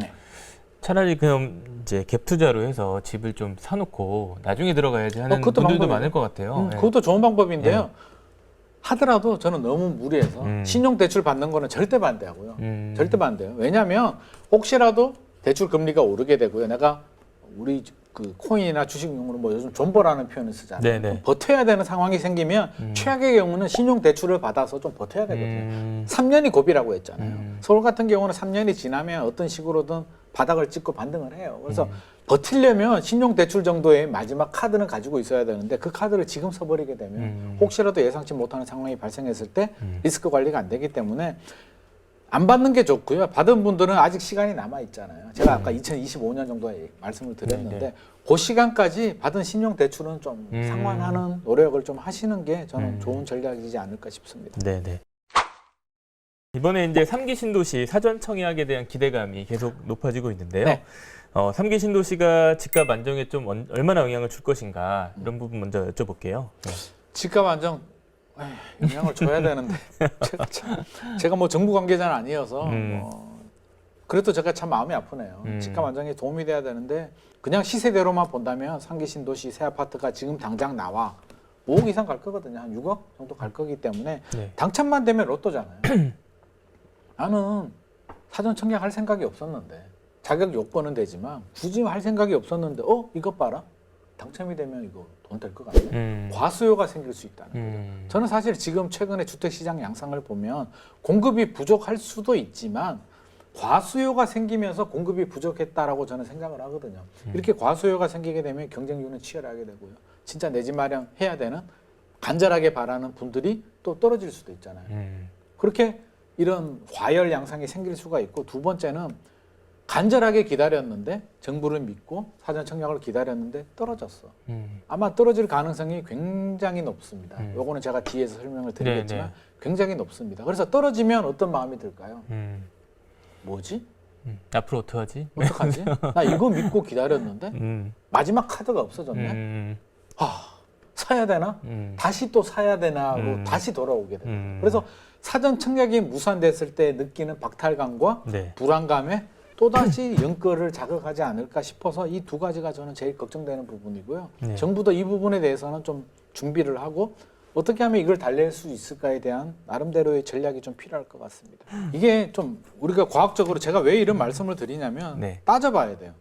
차라리 그냥 이제 갭 투자로 해서 집을 좀 사놓고 나중에 들어가야지 하는 분들도 많을 것 같아요. 그것도 좋은 방법인데요. 하더라도 저는 너무 무리해서 신용대출 받는 거는 절대 반대하고요. 절대 반대요. 왜냐하면 혹시라도 대출 금리가 오르게 되고요. 내가 우리 그 코인이나 주식용으로 뭐 요즘 존버라는 표현을 쓰잖아요. 좀 버텨야 되는 상황이 생기면 최악의 경우는 신용대출을 받아서 좀 버텨야 되거든요. 3년이 고비라고 했잖아요. 서울 같은 경우는 3년이 지나면 어떤 식으로든 바닥을 찍고 반등을 해요. 그래서 버틸려면 신용대출 정도의 마지막 카드는 가지고 있어야 되는데 그 카드를 지금 써버리게 되면 혹시라도 예상치 못하는 상황이 발생했을 때 리스크 관리가 안 되기 때문에 안 받는 게 좋고요. 받은 분들은 아직 시간이 남아 있잖아요. 제가 아까 2025년 정도에 말씀을 드렸는데 그 시간까지 받은 신용대출은 좀 상환하는 노력을 좀 하시는 게 저는 좋은 전략이지 않을까 싶습니다. 네네. 이번에 이제 3기 신도시 사전 청약에 대한 기대감이 계속 높아지고 있는데요. 3기 신도시가 집값 안정에 좀 얼마나 영향을 줄 것인가 이런 부분 먼저 여쭤볼게요. 집값 안정 영향을 줘야 되는데 제가 뭐 정부 관계자는 아니어서 뭐 그래도 제가 참 마음이 아프네요. 집값 안정에 도움이 돼야 되는데 그냥 시세대로만 본다면 상기 신도시 새 아파트가 지금 당장 나와 5억 이상 갈 거거든요. 한 6억 정도 갈 거기 때문에 네. 당첨만 되면 로또잖아요. 나는 사전 청약할 생각이 없었는데 자격 요건은 되지만 굳이 할 생각이 없었는데 이것 봐라. 당첨이 되면 이거 돈 될 것 같네. 과수요가 생길 수 있다는 거죠. 저는 사실 지금 최근에 주택시장 양상을 보면 공급이 부족할 수도 있지만 과수요가 생기면서 공급이 부족했다라고 저는 생각을 하거든요. 이렇게 과수요가 생기게 되면 경쟁률은 치열하게 되고요. 진짜 내 집 마련 해야 되는 간절하게 바라는 분들이 또 떨어질 수도 있잖아요. 그렇게 이런 과열 양상이 생길 수가 있고 두 번째는 간절하게 기다렸는데 정부를 믿고 사전 청약을 기다렸는데 떨어졌어. 아마 떨어질 가능성이 굉장히 높습니다. 요거는 제가 뒤에서 설명을 드리겠지만 굉장히 높습니다. 그래서 떨어지면 어떤 마음이 들까요? 뭐지? 앞으로 어떡하지? 어떡하지? 나 이거 믿고 기다렸는데 마지막 카드가 없어졌네. 사야 되나? 다시 또 사야 되나로 다시 돌아오게 돼요. 그래서 사전 청약이 무산됐을 때 느끼는 박탈감과 네. 불안감에 또다시 연끌을 자극하지 않을까 싶어서 이 두 가지가 저는 제일 걱정되는 부분이고요. 네. 정부도 이 부분에 대해서는 좀 준비를 하고 어떻게 하면 이걸 달랠 수 있을까에 대한 나름대로의 전략이 좀 필요할 것 같습니다. 이게 좀 우리가 과학적으로 제가 왜 이런 말씀을 드리냐면 네. 따져봐야 돼요.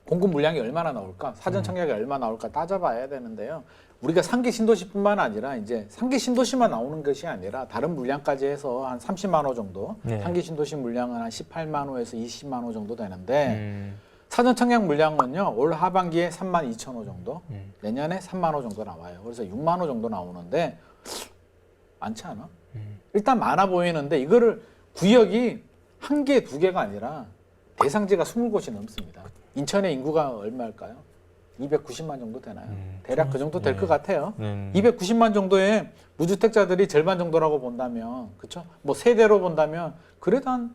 공급 물량이 얼마나 나올까? 사전 청약이 얼마나 나올까 따져봐야 되는데요. 우리가 상기 신도시뿐만 아니라 이제 상기 신도시만 나오는 것이 아니라 다른 물량까지 해서 한 30만 호 정도, 네. 상기 신도시 물량은 한 18만 호에서 20만 호 정도 되는데 사전 청약 물량은요 올 하반기에 3만 2천 호 정도, 내년에 3만 호 정도 나와요. 그래서 6만 호 정도 나오는데 많지 않아? 일단 많아 보이는데 이거를 구역이 한 개, 두 개가 아니라 대상지가 20곳이 넘습니다. 인천의 인구가 얼마일까요? 290만 정도 되나요? 대략 그 정도 될 것 같아요. 290만 정도의 무주택자들이 절반 정도라고 본다면, 그렇죠? 뭐 세대로 본다면 그래도 한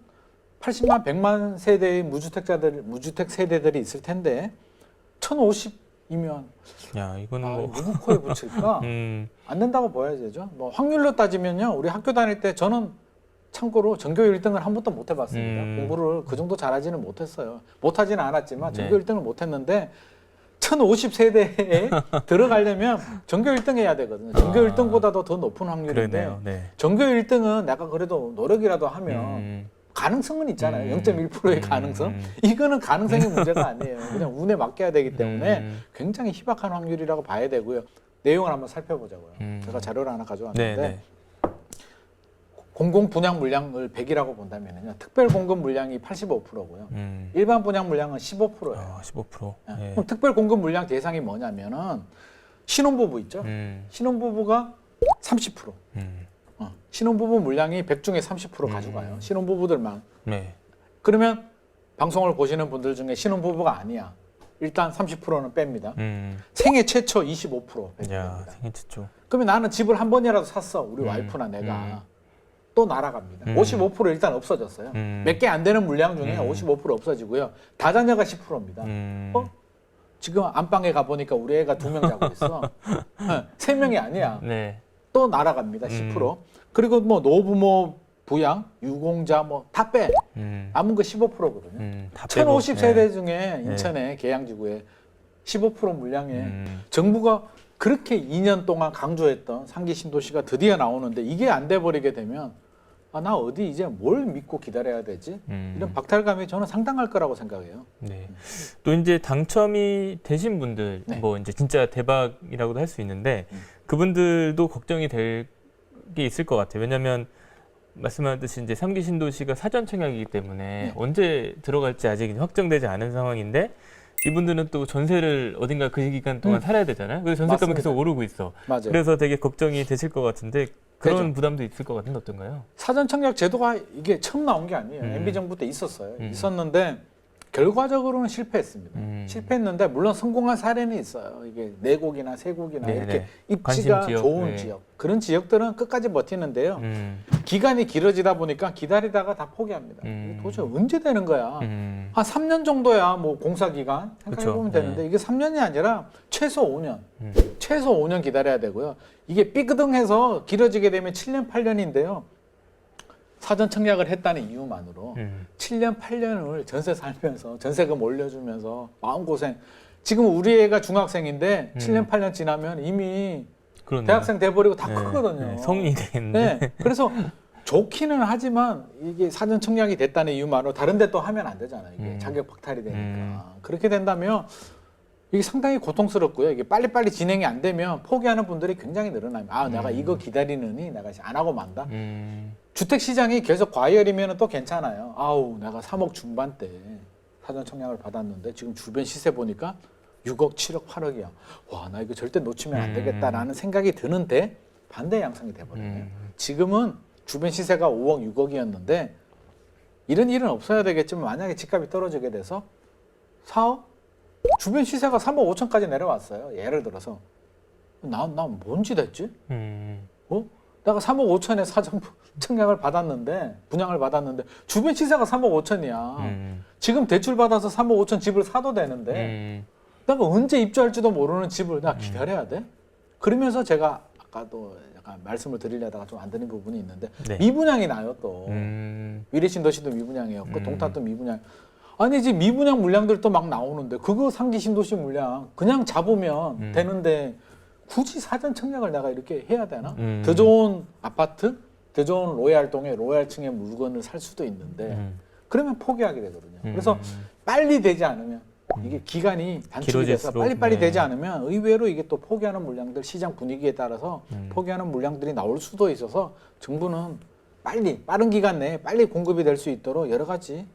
80만, 100만 세대의 무주택 세대들이 있을 텐데 1,050이면 야, 이거는 뭐 누구 코에 붙일까? 안 된다고 봐야 되죠. 뭐 확률로 따지면요, 우리 학교 다닐 때 저는 참고로 전교 1등을 한 번도 못 해봤습니다. 공부를 그 정도 잘하지는 못했어요. 못하지는 않았지만 전교 1등을 못했는데 1050세대에 들어가려면 전교 1등 해야 되거든요. 전교 1등보다도 더 높은 확률인데 네. 전교 1등은 내가 그래도 노력이라도 하면 가능성은 있잖아요. 0.1%의 가능성. 이거는 가능성의 문제가 아니에요. 그냥 운에 맡겨야 되기 때문에 굉장히 희박한 확률이라고 봐야 되고요. 내용을 한번 살펴보자고요. 제가 자료를 하나 가져왔는데 공공 분양 물량을 100이라고 본다면요. 특별 공급 물량이 85%고요. 일반 분양 물량은 15%예요. 15%. 네. 그럼 특별 공급 물량 대상이 뭐냐면은 신혼부부 있죠. 신혼부부가 30%. 신혼부부 물량이 100 중에 30% 가져가요. 신혼부부들만. 네. 그러면 방송을 보시는 분들 중에 신혼부부가 아니야. 일단 30%는 뺍니다. 생애 최초 25% 뺍니다. 야, 생애 최초. 그러면 나는 집을 한 번이라도 샀어. 우리 와이프나 내가. 또 날아갑니다. 55% 일단 없어졌어요. 몇 개 안 되는 물량 중에 55% 없어지고요. 다자녀가 10%입니다. 지금 안방에 가보니까 우리 애가 2명 자고 있어. 3명이 아니야. 네. 또 날아갑니다. 10%. 그리고 뭐 노부모 부양, 유공자 뭐 다 빼. 남은 거 15%거든요. 1050세대 중에 인천의 계양지구에 15% 물량에 정부가 그렇게 2년 동안 강조했던 상기 신도시가 드디어 나오는데 이게 안 돼 버리게 되면 나 어디 이제 뭘 믿고 기다려야 되지? 이런 박탈감이 저는 상당할 거라고 생각해요. 네. 또 이제 당첨이 되신 분들, 네. 뭐 이제 진짜 대박이라고도 할 수 있는데 그분들도 걱정이 될 게 있을 것 같아요. 왜냐하면 말씀하셨듯이 이제 3기 신도시가 사전 청약이기 때문에 언제 들어갈지 아직 확정되지 않은 상황인데 이분들은 또 전세를 어딘가 그 기간 동안 살아야 되잖아요. 그래서 전세값은 계속 오르고 있어. 맞아요. 그래서 되게 걱정이 되실 것 같은데 그런 되죠. 부담도 있을 것 같은데 어떤가요? 사전 청약 제도가 이게 처음 나온 게 아니에요. MB 정부 때 있었어요. 있었는데 결과적으로는 실패했습니다. 실패했는데 물론 성공한 사례는 있어요. 이게 4곡이나 3곡이나 네네. 이렇게 관심 입지가 지역, 좋은 네. 지역. 그런 지역들은 끝까지 버티는데요. 기간이 길어지다 보니까 기다리다가 다 포기합니다. 이게 도대체 언제 되는 거야? 한 3년 정도야 뭐 공사 기간 생각해보면 그쵸. 되는데 이게 3년이 아니라 최소 5년. 최소 5년 기다려야 되고요. 이게 삐그덩해서 길어지게 되면 7년, 8년인데요. 사전 청약을 했다는 이유만으로 7년, 8년을 전세 살면서 전세금 올려주면서 마음고생. 지금 우리 애가 중학생인데 7년, 8년 지나면 이미 그러네요. 대학생 돼버리고 다 네, 크거든요. 네, 성인이 되겠는데. 네. 그래서 좋기는 하지만 이게 사전 청약이 됐다는 이유만으로 다른 데 또 하면 안 되잖아요. 이게 자격 박탈이 되니까. 그렇게 된다면 이게 상당히 고통스럽고요. 이게 빨리빨리 진행이 안 되면 포기하는 분들이 굉장히 늘어나요. 아, 내가 이거 기다리느니 내가 안 하고 만다. 주택 시장이 계속 과열이면 또 괜찮아요. 아우, 내가 3억 중반대 사전 청약을 받았는데 지금 주변 시세 보니까 6억, 7억, 8억이야. 와, 나 이거 절대 놓치면 안 되겠다라는 생각이 드는데 반대 양상이 돼버려요. 지금은 주변 시세가 5억, 6억이었는데 이런 일은 없어야 되겠지만 만약에 집값이 떨어지게 돼서 4억? 주변 시세가 3억 5천까지 내려왔어요. 예를 들어서 나 뭔지 됐지? 내가 3억 5천에 사전 청약을 받았는데 분양을 받았는데 주변 시세가 3억 5천이야. 지금 대출 받아서 3억 5천 집을 사도 되는데 내가 언제 입주할지도 모르는 집을 내가 기다려야 돼? 그러면서 제가 아까도 약간 말씀을 드리려다가 좀 안 드는 부분이 있는데 네. 미분양이 나요 또. 위례신도시도 미분양이었고 동탄도 미분양. 아니 지금 미분양 물량들도 막 나오는데 그거 상기 신도시 물량 그냥 잡으면 되는데 굳이 사전 청약을 내가 이렇게 해야 되나? 더 좋은 아파트, 더 좋은 로얄동에 로얄층의 물건을 살 수도 있는데 그러면 포기하게 되거든요. 그래서 빨리 되지 않으면 이게 기간이 단축이 돼서 길어질수록, 빨리빨리 네. 되지 않으면 의외로 이게 또 포기하는 물량들 시장 분위기에 따라서 포기하는 물량들이 나올 수도 있어서 정부는 빠른 기간 내에 빨리 공급이 될 수 있도록 여러 가지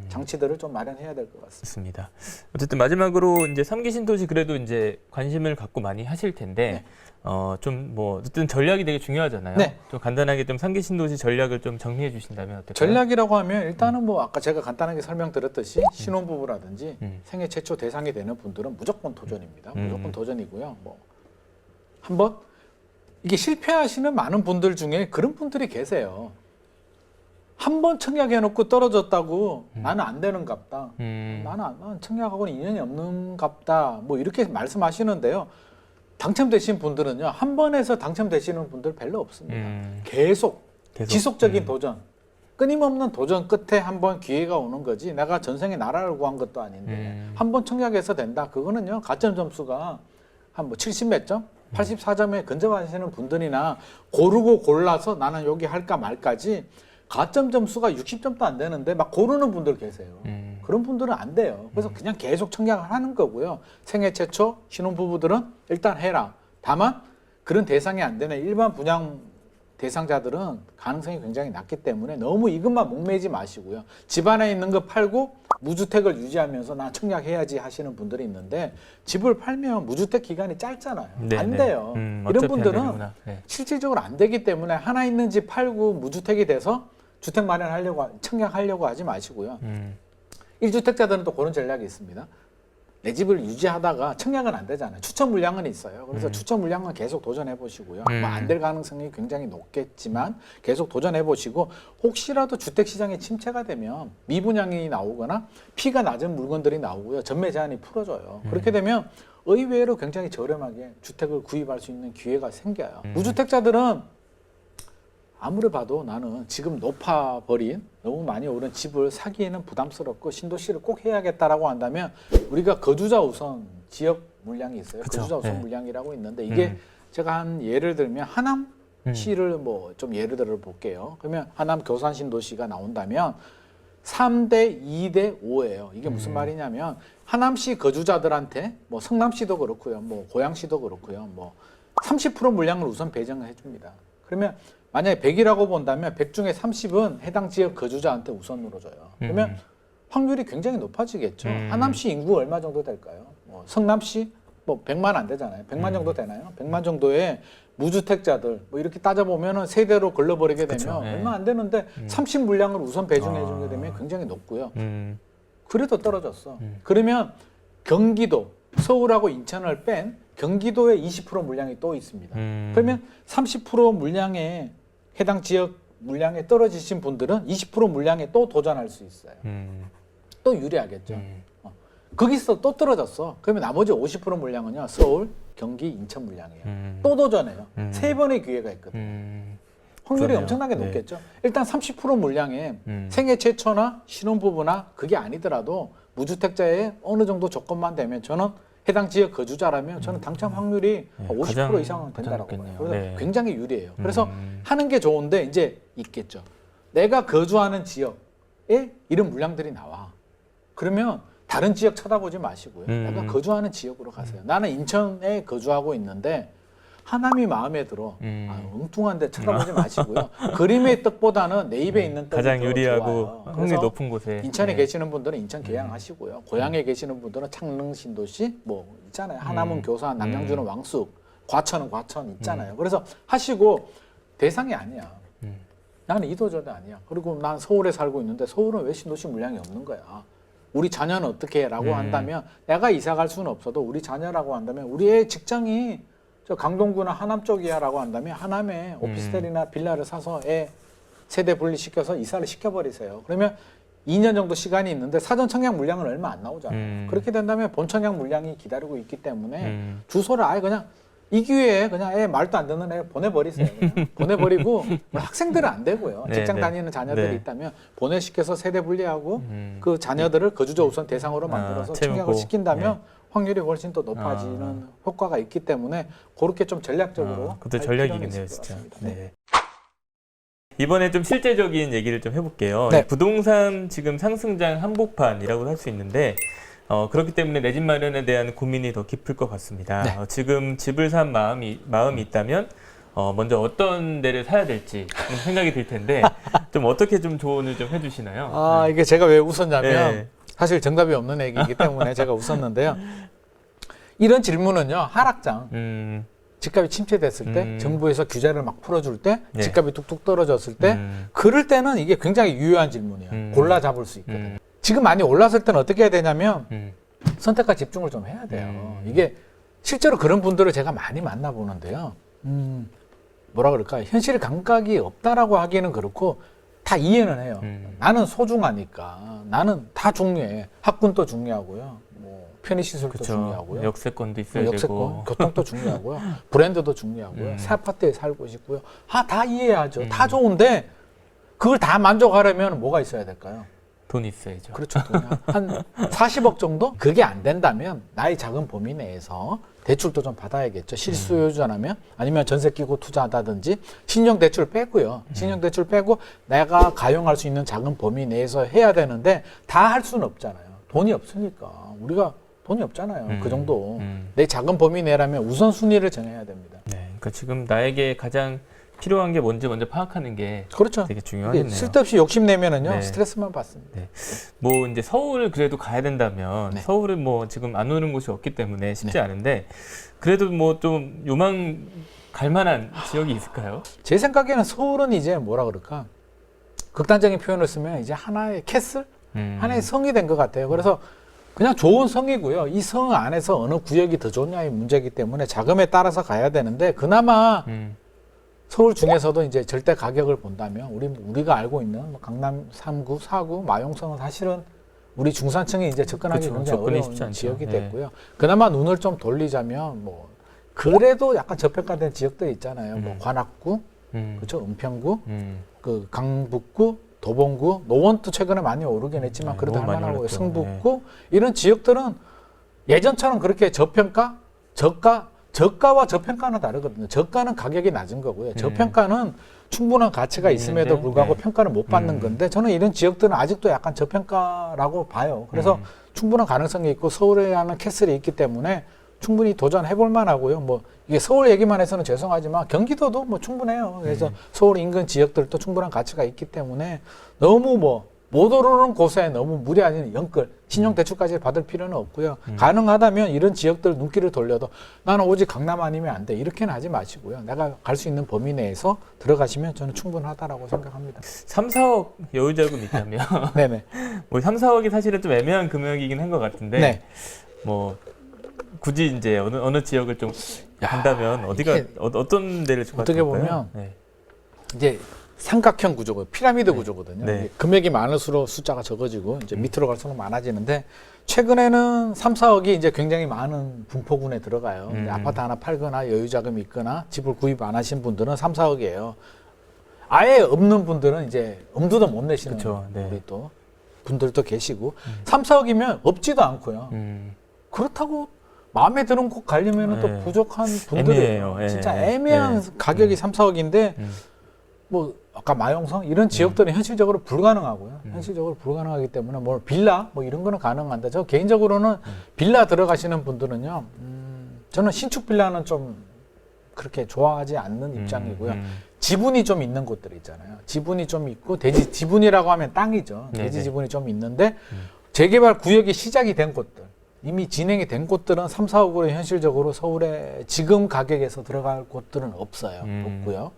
장치들을 좀 마련해야 될 것 같습니다. 맞습니다. 어쨌든 마지막으로 이제 3기 신도시 그래도 이제 관심을 갖고 많이 하실 텐데 좀 뭐 어쨌든 전략이 되게 중요하잖아요. 네. 좀 간단하게 좀 3기 신도시 전략을 좀 정리해 주신다면 어떨까요? 전략이라고 하면 일단은 뭐 아까 제가 간단하게 설명드렸듯이 신혼부부라든지 생애 최초 대상이 되는 분들은 무조건 도전입니다. 무조건 도전이고요. 뭐 한번 이게 실패하시는 많은 분들 중에 그런 분들이 계세요. 한 번 청약해놓고 떨어졌다고 나는 안 되는갑다. 나는 청약하고는 인연이 없는갑다. 뭐 이렇게 말씀하시는데요. 당첨되신 분들은요. 한 번에서 당첨되시는 분들 별로 없습니다. 계속 지속적인 도전. 끊임없는 도전 끝에 한 번 기회가 오는 거지. 내가 전생에 나라를 구한 것도 아닌데 한 번 청약해서 된다. 그거는요. 가점 점수가 한 뭐 70 몇 점? 84점에 근접하시는 분들이나 고르고 골라서 나는 여기 할까 말까지 가점 점수가 60점도 안 되는데 막 고르는 분들 계세요. 그런 분들은 안 돼요. 그래서 그냥 계속 청약을 하는 거고요. 생애 최초 신혼부부들은 일단 해라. 다만 그런 대상이 안 되는 일반 분양 대상자들은 가능성이 굉장히 낮기 때문에 너무 이것만 목매지 마시고요. 집안에 있는 거 팔고 무주택을 유지하면서 나 청약해야지 하시는 분들이 있는데 집을 팔면 무주택 기간이 짧잖아요. 네, 안 네. 돼요. 이런 어차피 안 분들은 되는구나. 네. 실질적으로 안 되기 때문에 하나 있는 집 팔고 무주택이 돼서 주택 마련하려고 청약하려고 하지 마시고요. 1주택자들은 또 그런 전략이 있습니다. 내 집을 유지하다가 청약은 안 되잖아요. 추천 물량은 있어요. 그래서 추천 물량은 계속 도전해 보시고요. 뭐 안 될 가능성이 굉장히 높겠지만 계속 도전해 보시고 혹시라도 주택 시장이 침체가 되면 미분양이 나오거나 피가 낮은 물건들이 나오고요. 전매 제한이 풀어져요. 그렇게 되면 의외로 굉장히 저렴하게 주택을 구입할 수 있는 기회가 생겨요. 무주택자들은 아무리 봐도 나는 지금 높아버린 너무 많이 오른 집을 사기에는 부담스럽고 신도시를 꼭 해야겠다라고 한다면 우리가 거주자 우선 지역 물량이 있어요. 그쵸. 거주자 우선 네. 물량이라고 있는데 이게 제가 한 예를 들면 하남시를 뭐 좀 예를 들어 볼게요. 그러면 하남 교산 신도시가 나온다면 3대 2대 5예요. 이게 무슨 말이냐면 하남시 거주자들한테 뭐 성남시도 그렇고요. 뭐 고양시도 그렇고요. 뭐 30% 물량을 우선 배정을 해줍니다. 그러면 만약에 100이라고 본다면 100 중에 30은 해당 지역 거주자한테 우선으로 줘요. 그러면 확률이 굉장히 높아지겠죠. 하남시 인구 얼마 정도 될까요? 뭐 성남시 뭐 100만 안 되잖아요. 100만 정도 되나요? 100만 정도의 무주택자들 뭐 이렇게 따져보면 세대로 걸러버리게 되면 그쵸, 네. 얼마 안 되는데 30 물량을 우선 배정해 주게 되면 굉장히 높고요. 그래도 떨어졌어. 그러면 경기도, 서울하고 인천을 뺀 경기도에 20% 물량이 또 있습니다. 그러면 30% 물량에 해당 지역 물량에 떨어지신 분들은 20% 물량에 또 도전할 수 있어요. 또 유리하겠죠. 거기서 또 떨어졌어. 그러면 나머지 50% 물량은요. 서울, 경기, 인천 물량이에요. 또 도전해요. 세 번의 기회가 있거든요. 확률이 그러네요. 엄청나게 네. 높겠죠. 일단 30% 물량에 음. 생애 최초나 신혼부부나 그게 아니더라도 무주택자의 어느 정도 조건만 되면 저는 해당 지역 거주자라면 저는 당첨 확률이 네, 50% 가장 이상은 된다라고 봐요. 높겠네요. 그래서 네. 굉장히 유리해요. 그래서 하는 게 좋은데 이제 있겠죠. 내가 거주하는 지역에 이런 물량들이 나와. 그러면 다른 지역 쳐다보지 마시고요. 내가 거주하는 지역으로 가세요. 나는 인천에 거주하고 있는데 하남이 마음에 들어. 엉뚱한 데 쳐다보지 마시고요. 그림의 떡보다는 내 입에 있는 떡이 가장 더 유리하고 좋아요. 확률 그래서 높은 곳에 인천에 네. 계시는 분들은 인천 계양하시고요. 고향에 계시는 분들은 창릉 신도시 뭐 있잖아요. 하남은 교산, 남양주는 왕숙, 과천은 과천 있잖아요. 그래서 하시고 대상이 아니야. 나는 이도저도 아니야. 그리고 난 서울에 살고 있는데 서울은 왜 신도시 물량이 없는 거야. 우리 자녀는 어떻게 라고 한다면 내가 이사 갈 수는 없어도 우리 자녀라고 한다면 우리의 직장이 저 강동구나 하남 쪽이야 라고 한다면 하남에 오피스텔이나 빌라를 사서 애 세대 분리시켜서 이사를 시켜버리세요. 그러면 2년 정도 시간이 있는데 사전 청약 물량은 얼마 안 나오잖아요. 그렇게 된다면 본 청약 물량이 기다리고 있기 때문에 주소를 아예 그냥 이 기회에 그냥 애 말도 안 듣는 애 보내버리세요. 그냥. 보내버리고 뭐 학생들은 안 되고요. 네, 직장 네. 다니는 자녀들이 네. 있다면 보내시켜서 세대 분리하고 그 자녀들을 거주자 우선 대상으로 만들어서 채우고. 청약을 시킨다면 확률이 훨씬 더 높아지는 효과가 있기 때문에 그렇게 좀 전략적으로 그것도 할 필요는 전략이겠네요, 있을 것 진짜. 같습니다. 네. 이번에 좀 실제적인 얘기를 좀 해볼게요. 네. 부동산 지금 상승장 한복판이라고 할 수 있는데 그렇기 때문에 내 집 마련에 대한 고민이 더 깊을 것 같습니다. 네. 지금 집을 산 마음이 있다면 먼저 어떤 데를 사야 될지 좀 생각이 들 텐데 좀 어떻게 좀 조언을 좀 해주시나요? 아, 이게 제가 왜 웃었냐면 네. 사실 정답이 없는 얘기이기 때문에 제가 웃었는데요. 이런 질문은요, 하락장. 집값이 침체됐을 때, 정부에서 규제를 막 풀어줄 때, 네. 집값이 뚝뚝 떨어졌을 때, 그럴 때는 이게 굉장히 유효한 질문이에요. 골라 잡을 수 있거든요. 지금 많이 올랐을 때는 어떻게 해야 되냐면, 선택과 집중을 좀 해야 돼요. 이게 실제로 그런 분들을 제가 많이 만나보는데요. 뭐라 그럴까, 현실 감각이 없다라고 하기는 그렇고, 다 이해는 해요. 나는 소중하니까. 나는 다 중요해. 학군도 중요하고요. 뭐 편의시설도 그쵸. 중요하고요. 역세권도 있어야 역세권, 되고. 교통도 중요하고요. 브랜드도 중요하고요. 새 아파트에 살고 싶고요. 다 이해하죠. 다 좋은데 그걸 다 만족하려면 뭐가 있어야 될까요? 돈 있어야죠. 그렇죠. 돈이 한 40억 정도? 그게 안 된다면 나의 작은 범위 내에서 대출도 좀 받아야겠죠. 실수요자라면 아니면 전세 끼고 투자하다든지 신용대출 빼고요. 신용대출 빼고 내가 가용할 수 있는 작은 범위 내에서 해야 되는데 다 할 수는 없잖아요. 돈이 없으니까. 우리가 돈이 없잖아요. 그 정도. 내 작은 범위 내라면 우선순위를 정해야 됩니다. 네, 그러니까 지금 나에게 가장 필요한 게 뭔지 먼저 파악하는 게 그렇죠. 되게 중요하겠네요. 쓸데없이 욕심내면은요, 네. 스트레스만 받습니다. 네. 뭐 이제 서울을 그래도 가야 된다면 네. 서울은 뭐 지금 안 오는 곳이 없기 때문에 쉽지 않은데 그래도 뭐 좀 요망 갈 만한 지역이 있을까요? 제 생각에는 서울은 이제 뭐라 그럴까? 극단적인 표현을 쓰면 이제 하나의 캐슬? 하나의 성이 된 것 같아요. 그래서 그냥 좋은 성이고요. 이 성 안에서 어느 구역이 더 좋냐의 문제이기 때문에 자금에 따라서 가야 되는데 그나마 서울 중에서도 이제 절대 가격을 본다면 우리가 알고 있는 뭐 강남 3구, 4구, 마용성은 사실은 우리 중산층이 이제 접근하기 그렇죠. 굉장히 접근이 어려운 쉽지 않죠. 지역이 네. 됐고요. 그나마 눈을 좀 돌리자면 뭐 그래도 약간 저평가된 지역들 있잖아요. 뭐 관악구, 그렇죠, 은평구, 그 강북구, 도봉구, 노원도 최근에 많이 오르긴 했지만 그래도 너무 많이 할만하고 올랐죠. 성북구 이런 지역들은 예전처럼 그렇게 저평가, 저가와 저평가는 다르거든요. 저가는 가격이 낮은 거고요. 저평가는 충분한 가치가 있음에도 있는데, 불구하고 네. 평가를 못 받는 건데 저는 이런 지역들은 아직도 약간 저평가라고 봐요. 그래서 충분한 가능성이 있고 서울에 하는 캐슬이 있기 때문에 충분히 도전해볼 만하고요. 뭐 이게 서울 얘기만 해서는 죄송하지만 경기도도 뭐 충분해요. 그래서 서울 인근 지역들도 충분한 가치가 있기 때문에 너무 뭐 못 오르는 곳에 너무 무리하는 연끌, 신용대출까지 받을 필요는 없고요. 가능하다면 이런 지역들 눈길을 돌려도 나는 오직 강남 아니면 안 돼. 이렇게는 하지 마시고요. 내가 갈 수 있는 범위 내에서 들어가시면 저는 충분하다라고 생각합니다. 3, 4억 여유자금 있다면 네네. 뭐 3, 4억이 사실은 좀 애매한 금액이긴 한 것 같은데 네. 뭐 굳이 이제 어느 지역을 좀 간다면 어디가 이게 어떤 데를 좀 어떻게 갈까요? 보면 네. 이제 삼각형 구조고 피라미드 구조거든요. 네. 이게 금액이 많을수록 숫자가 적어지고 이제 밑으로 갈수록 많아지는데 최근에는 3, 4억이 이제 굉장히 많은 분포군에 들어가요. 이제 아파트 하나 팔거나 여유 자금이 있거나 집을 구입 안 하신 분들은 3, 4억이에요. 아예 없는 분들은 이제 엄두도 못 내시는 그쵸, 네. 우리 또 분들도 계시고 3, 4억이면 없지도 않고요. 그렇다고 마음에 드는 곳 가려면 또 네. 부족한 분들이 애매해요. 예. 진짜 애매한 가격이 3, 4억인데 뭐 아까 마용성 이런 지역들은 현실적으로 불가능하고요. 현실적으로 불가능하기 때문에 뭐 빌라 뭐 이런 거는 가능한데 저 개인적으로는 빌라 들어가시는 분들은요. 저는 신축 빌라는 좀 그렇게 좋아하지 않는 입장이고요. 지분이 좀 있는 곳들 있잖아요. 지분이 좀 있고 대지 지분이라고 하면 땅이죠. 네네. 대지 지분이 좀 있는데 재개발 구역이 시작이 된 곳들 이미 진행이 된 곳들은 3, 4억으로 현실적으로 서울에 지금 가격에서 들어갈 곳들은 없어요. 없고요.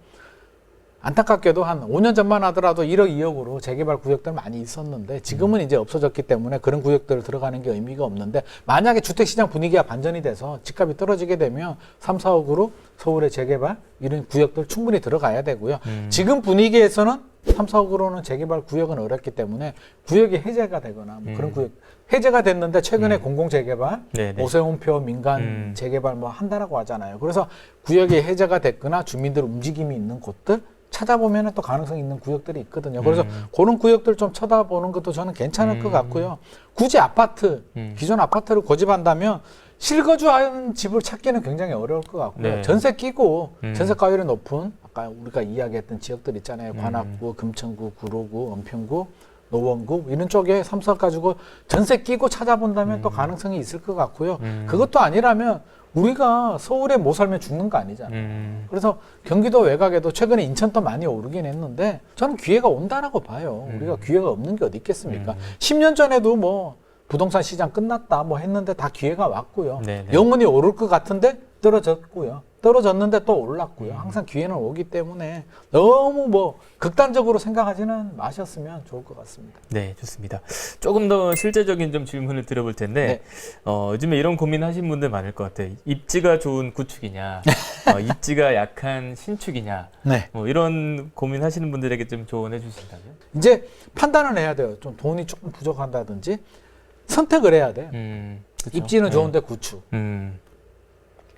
안타깝게도 한 5년 전만 하더라도 1억, 2억으로 재개발 구역들 많이 있었는데 지금은 이제 없어졌기 때문에 그런 구역들을 들어가는 게 의미가 없는데 만약에 주택시장 분위기가 반전이 돼서 집값이 떨어지게 되면 3, 4억으로 서울의 재개발 이런 구역들 충분히 들어가야 되고요. 지금 분위기에서는 3, 4억으로는 재개발 구역은 어렵기 때문에 구역이 해제가 되거나 뭐 그런 구역 해제가 됐는데 최근에 공공재개발, 네네. 오세훈표 민간 재개발 뭐 한다라고 하잖아요. 그래서 구역이 해제가 됐거나 주민들 움직임이 있는 곳들 찾아보면 또 가능성이 있는 구역들이 있거든요. 그래서 그런 구역들 좀 쳐다보는 것도 저는 괜찮을 것 같고요. 굳이 아파트, 기존 아파트를 고집한다면 실거주하는 집을 찾기는 굉장히 어려울 것 같고요. 네. 전세 끼고 전세가율이 높은 아까 우리가 이야기했던 지역들 있잖아요. 관악구, 금천구, 구로구, 은평구, 노원구 이런 쪽에 3, 4억 가지고 전세 끼고 찾아본다면 또 가능성이 있을 것 같고요. 그것도 아니라면 우리가 서울에 못 살면 죽는 거 아니잖아요. 그래서 경기도 외곽에도 최근에 인천도 많이 오르긴 했는데 저는 기회가 온다라고 봐요. 우리가 기회가 없는 게 어디 있겠습니까? 10년 전에도 뭐 부동산 시장 끝났다 뭐 했는데 다 기회가 왔고요. 네네. 영원히 오를 것 같은데 떨어졌고요. 떨어졌는데 또 올랐고요. 항상 기회는 오기 때문에 너무 뭐 극단적으로 생각하지는 마셨으면 좋을 것 같습니다. 네, 좋습니다. 조금 더 실제적인 좀 질문을 드려볼 텐데, 요즘에 이런 고민하신 분들 많을 것 같아요. 입지가 좋은 구축이냐, 입지가 약한 신축이냐, 네. 뭐 이런 고민하시는 분들에게 좀 조언해 주신다면? 이제 판단을 해야 돼요. 좀 돈이 조금 부족한다든지 선택을 해야 돼. 그쵸? 입지는 네. 좋은데 구축.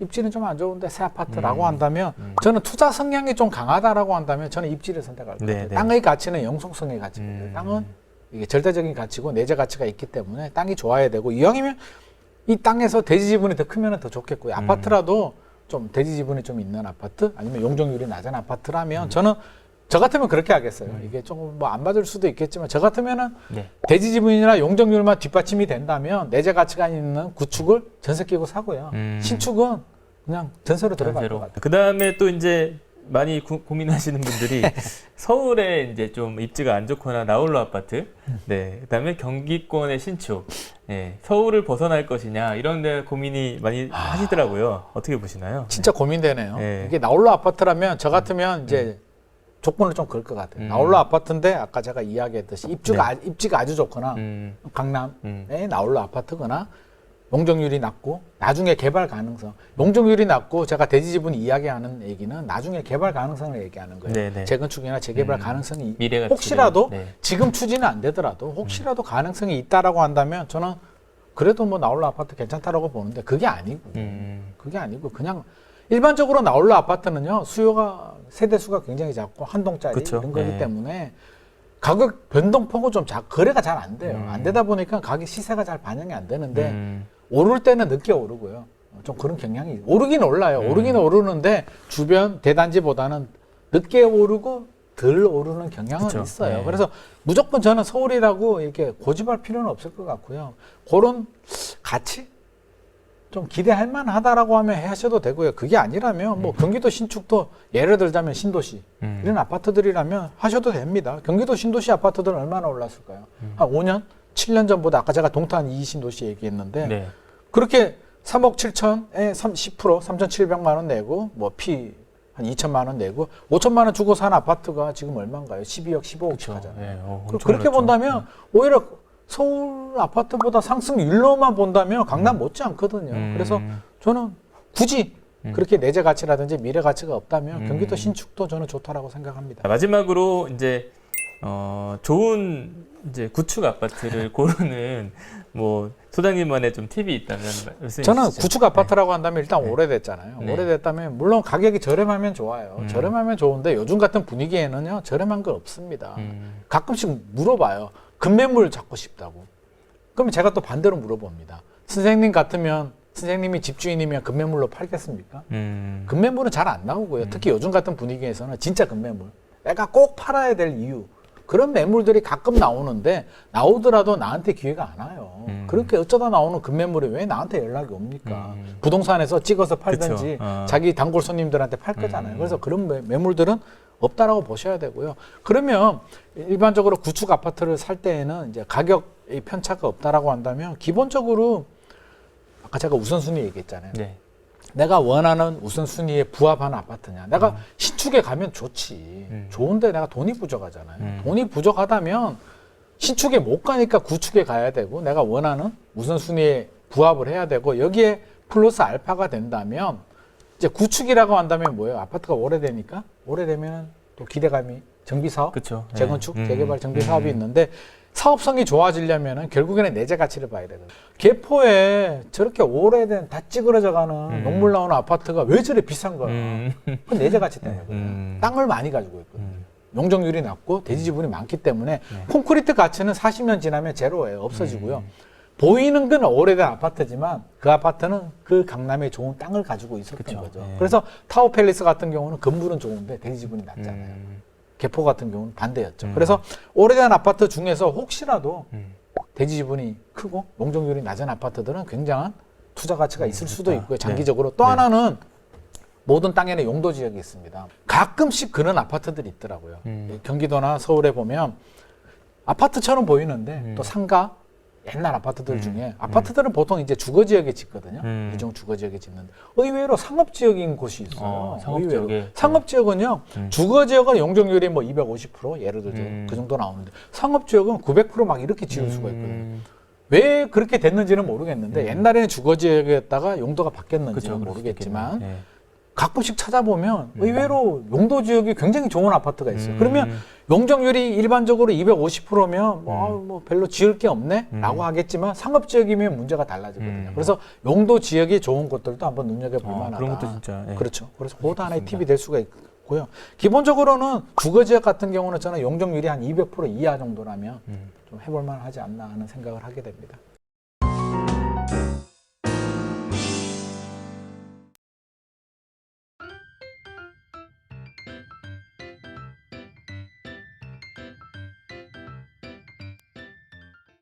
입지는 좀 안 좋은데 새 아파트라고 한다면 저는 투자 성향이 좀 강하다라고 한다면 저는 입지를 선택할 거예요. 네, 네. 땅의 가치는 영속성의 가치거든요. 땅은 이게 절대적인 가치고 내재 가치가 있기 때문에 땅이 좋아야 되고 이왕이면 이 땅에서 대지 지분이 더 크면 더 좋겠고요. 아파트라도 좀 대지 지분이 좀 있는 아파트 아니면 용적률이 낮은 아파트라면 저는 저 같으면 그렇게 하겠어요. 이게 조금 뭐 안 받을 수도 있겠지만 저 같으면은 네. 대지 지분이나 용적률만 뒷받침이 된다면 내재 가치가 있는 구축을 전세 끼고 사고요. 신축은 그냥 전세로 들어갈 것 같아요. 그 다음에 또 이제 많이 고민하시는 분들이 서울에 이제 좀 입지가 안 좋거나 나홀로 아파트, 네, 그다음에 경기권의 신축, 네, 서울을 벗어날 것이냐 이런 데 고민이 많이 하시더라고요. 어떻게 보시나요? 진짜 고민되네요. 네. 이게 나홀로 아파트라면 저 같으면 이제 조건을 좀 걸 것 같아요. 나홀로 아파트인데 아까 제가 이야기했듯이 입지가 아주 좋거나 강남에 나홀로 아파트거나 용적률이 낮고 나중에 개발 가능성. 용적률이 낮고 제가 대지 지분 이야기하는 얘기는 나중에 개발 가능성을 얘기하는 거예요. 네네. 재건축이나 재개발 가능성이 미래가 혹시라도 네. 지금 추진은 안 되더라도 혹시라도 가능성이 있다라고 한다면 저는 그래도 뭐 나홀로 아파트 괜찮다라고 보는데 그게 아니고요. 그게 아니고 그냥 일반적으로 나홀로 아파트는요 수요가 세대 수가 굉장히 작고 한 동짜리 그쵸. 이런 거기 네. 때문에 가격 변동폭은 좀 거래가 잘 안 돼요. 안 되다 보니까 가격 시세가 잘 반영이 안 되는데 오를 때는 늦게 오르고요. 좀 그런 경향이 오르긴 올라요. 오르긴 오르는데 주변 대단지보다는 늦게 오르고 덜 오르는 경향은 그쵸. 있어요. 네. 그래서 무조건 저는 서울이라고 이렇게 고집할 필요는 없을 것 같고요. 그런 가치 좀 기대할 만하다라고 하면 하셔도 되고요. 그게 아니라면 뭐 경기도 신축도 예를 들자면 신도시 이런 아파트들이라면 하셔도 됩니다. 경기도 신도시 아파트들은 얼마나 올랐을까요? 한 5년, 7년 전보다 아까 제가 동탄 이 신도시 얘기했는데 네. 그렇게 3억 7천에 10% 3,700만 원 내고 뭐 피 한 2천만 원 내고 5천만 원 주고 산 아파트가 지금 얼마인가요? 12억, 15억씩 하잖아요. 네. 그렇게 그렇죠. 본다면 오히려 서울 아파트보다 상승률로만 본다면 강남 못지 않거든요. 그래서 저는 굳이 그렇게 내재 가치라든지 미래 가치가 없다면 경기도 신축도 저는 좋다라고 생각합니다. 마지막으로 이제 좋은 이제 구축 아파트를 고르는 뭐 소장님만의 좀 팁이 있다면 말씀해 저는 주시죠. 구축 아파트라고 한다면 일단 네. 오래됐잖아요. 네. 오래됐다면 물론 가격이 저렴하면 좋아요. 저렴하면 좋은데 요즘 같은 분위기에는요 저렴한 거 없습니다. 가끔씩 물어봐요. 급매물 잡고 싶다고. 그러면 제가 또 반대로 물어봅니다. 선생님 같으면 선생님이 집주인이면 급매물로 팔겠습니까? 급매물은 잘 안 나오고요. 특히 요즘 같은 분위기에서는 진짜 급매물. 내가 꼭 팔아야 될 이유. 그런 매물들이 가끔 나오는데 나오더라도 나한테 기회가 안 와요. 그렇게 어쩌다 나오는 급매물이 왜 나한테 연락이 옵니까? 부동산에서 찍어서 팔든지 그쵸. 자기 단골 손님들한테 팔 거잖아요. 그래서 그런 매물들은 없다라고 보셔야 되고요. 그러면 일반적으로 구축 아파트를 살 때에는 이제 가격의 편차가 없다라고 한다면 기본적으로 아까 제가 우선순위 얘기했잖아요. 네. 내가 원하는 우선순위에 부합하는 아파트냐. 내가 신축에 가면 좋지. 좋은데 내가 돈이 부족하잖아요. 돈이 부족하다면 신축에 못 가니까 구축에 가야 되고 내가 원하는 우선순위에 부합을 해야 되고 여기에 플러스 알파가 된다면 이제 구축이라고 한다면 뭐예요? 아파트가 오래되니까 오래되면 또 기대감이 정비사업, 그쵸. 네. 재건축, 재개발 정비사업이 있는데 사업성이 좋아지려면 결국에는 내재 가치를 봐야 되거든요. 개포에 저렇게 오래된 다 찌그러져가는 녹물 나오는 아파트가 왜 저래 비싼 거야? 그 내재 가치 때문에 땅을 많이 가지고 있거든요. 용적률이 낮고 대지 지분이 많기 때문에 콘크리트 가치는 40년 지나면 제로예요. 없어지고요. 보이는 건 오래된 아파트지만 그 아파트는 그 강남에 좋은 땅을 가지고 있었던 그쵸. 거죠. 네. 그래서 타워 팰리스 같은 경우는 건물은 좋은데 대지 지분이 낮잖아요. 개포 같은 경우는 반대였죠. 그래서 오래된 아파트 중에서 혹시라도 대지 지분이 크고 용적률이 낮은 아파트들은 굉장한 투자 가치가 있을 수도 있고요. 장기적으로. 또 하나는 모든 땅에는 용도 지역이 있습니다. 가끔씩 그런 아파트들이 있더라고요. 경기도나 서울에 보면 아파트처럼 보이는데 또 상가 옛날 아파트들 중에 아파트들은 보통 이제 주거 지역에 짓거든요. 이종 주거 지역에 짓는데 의외로 상업 지역인 곳이 있어요. 상업 의외로. 지역에. 상업 지역은요. 주거 지역은 용적률이 뭐 250% 예를 들죠. 그 정도 나오는데 상업 지역은 900% 막 이렇게 지을 수가 있거든요. 왜 그렇게 됐는지는 모르겠는데 옛날에는 주거 지역이었다가 용도가 바뀌었는지는 그쵸, 그럴 수도 모르겠지만 있겠네요. 네. 가끔씩 찾아보면 의외로 용도 지역이 굉장히 좋은 아파트가 있어요. 그러면 용적률이 일반적으로 250%면 뭐 별로 지을 게 없네? 라고 하겠지만 상업 지역이면 문제가 달라지거든요. 그래서 용도 지역이 좋은 곳들도 한번 눈여겨볼 만하다. 그런 것도 진짜. 예. 그렇죠. 그래서 그것도 하나의 팁이 될 수가 있고요. 기본적으로는 주거 지역 같은 경우는 저는 용적률이 한 200% 이하 정도라면 좀 해볼 만하지 않나 하는 생각을 하게 됩니다.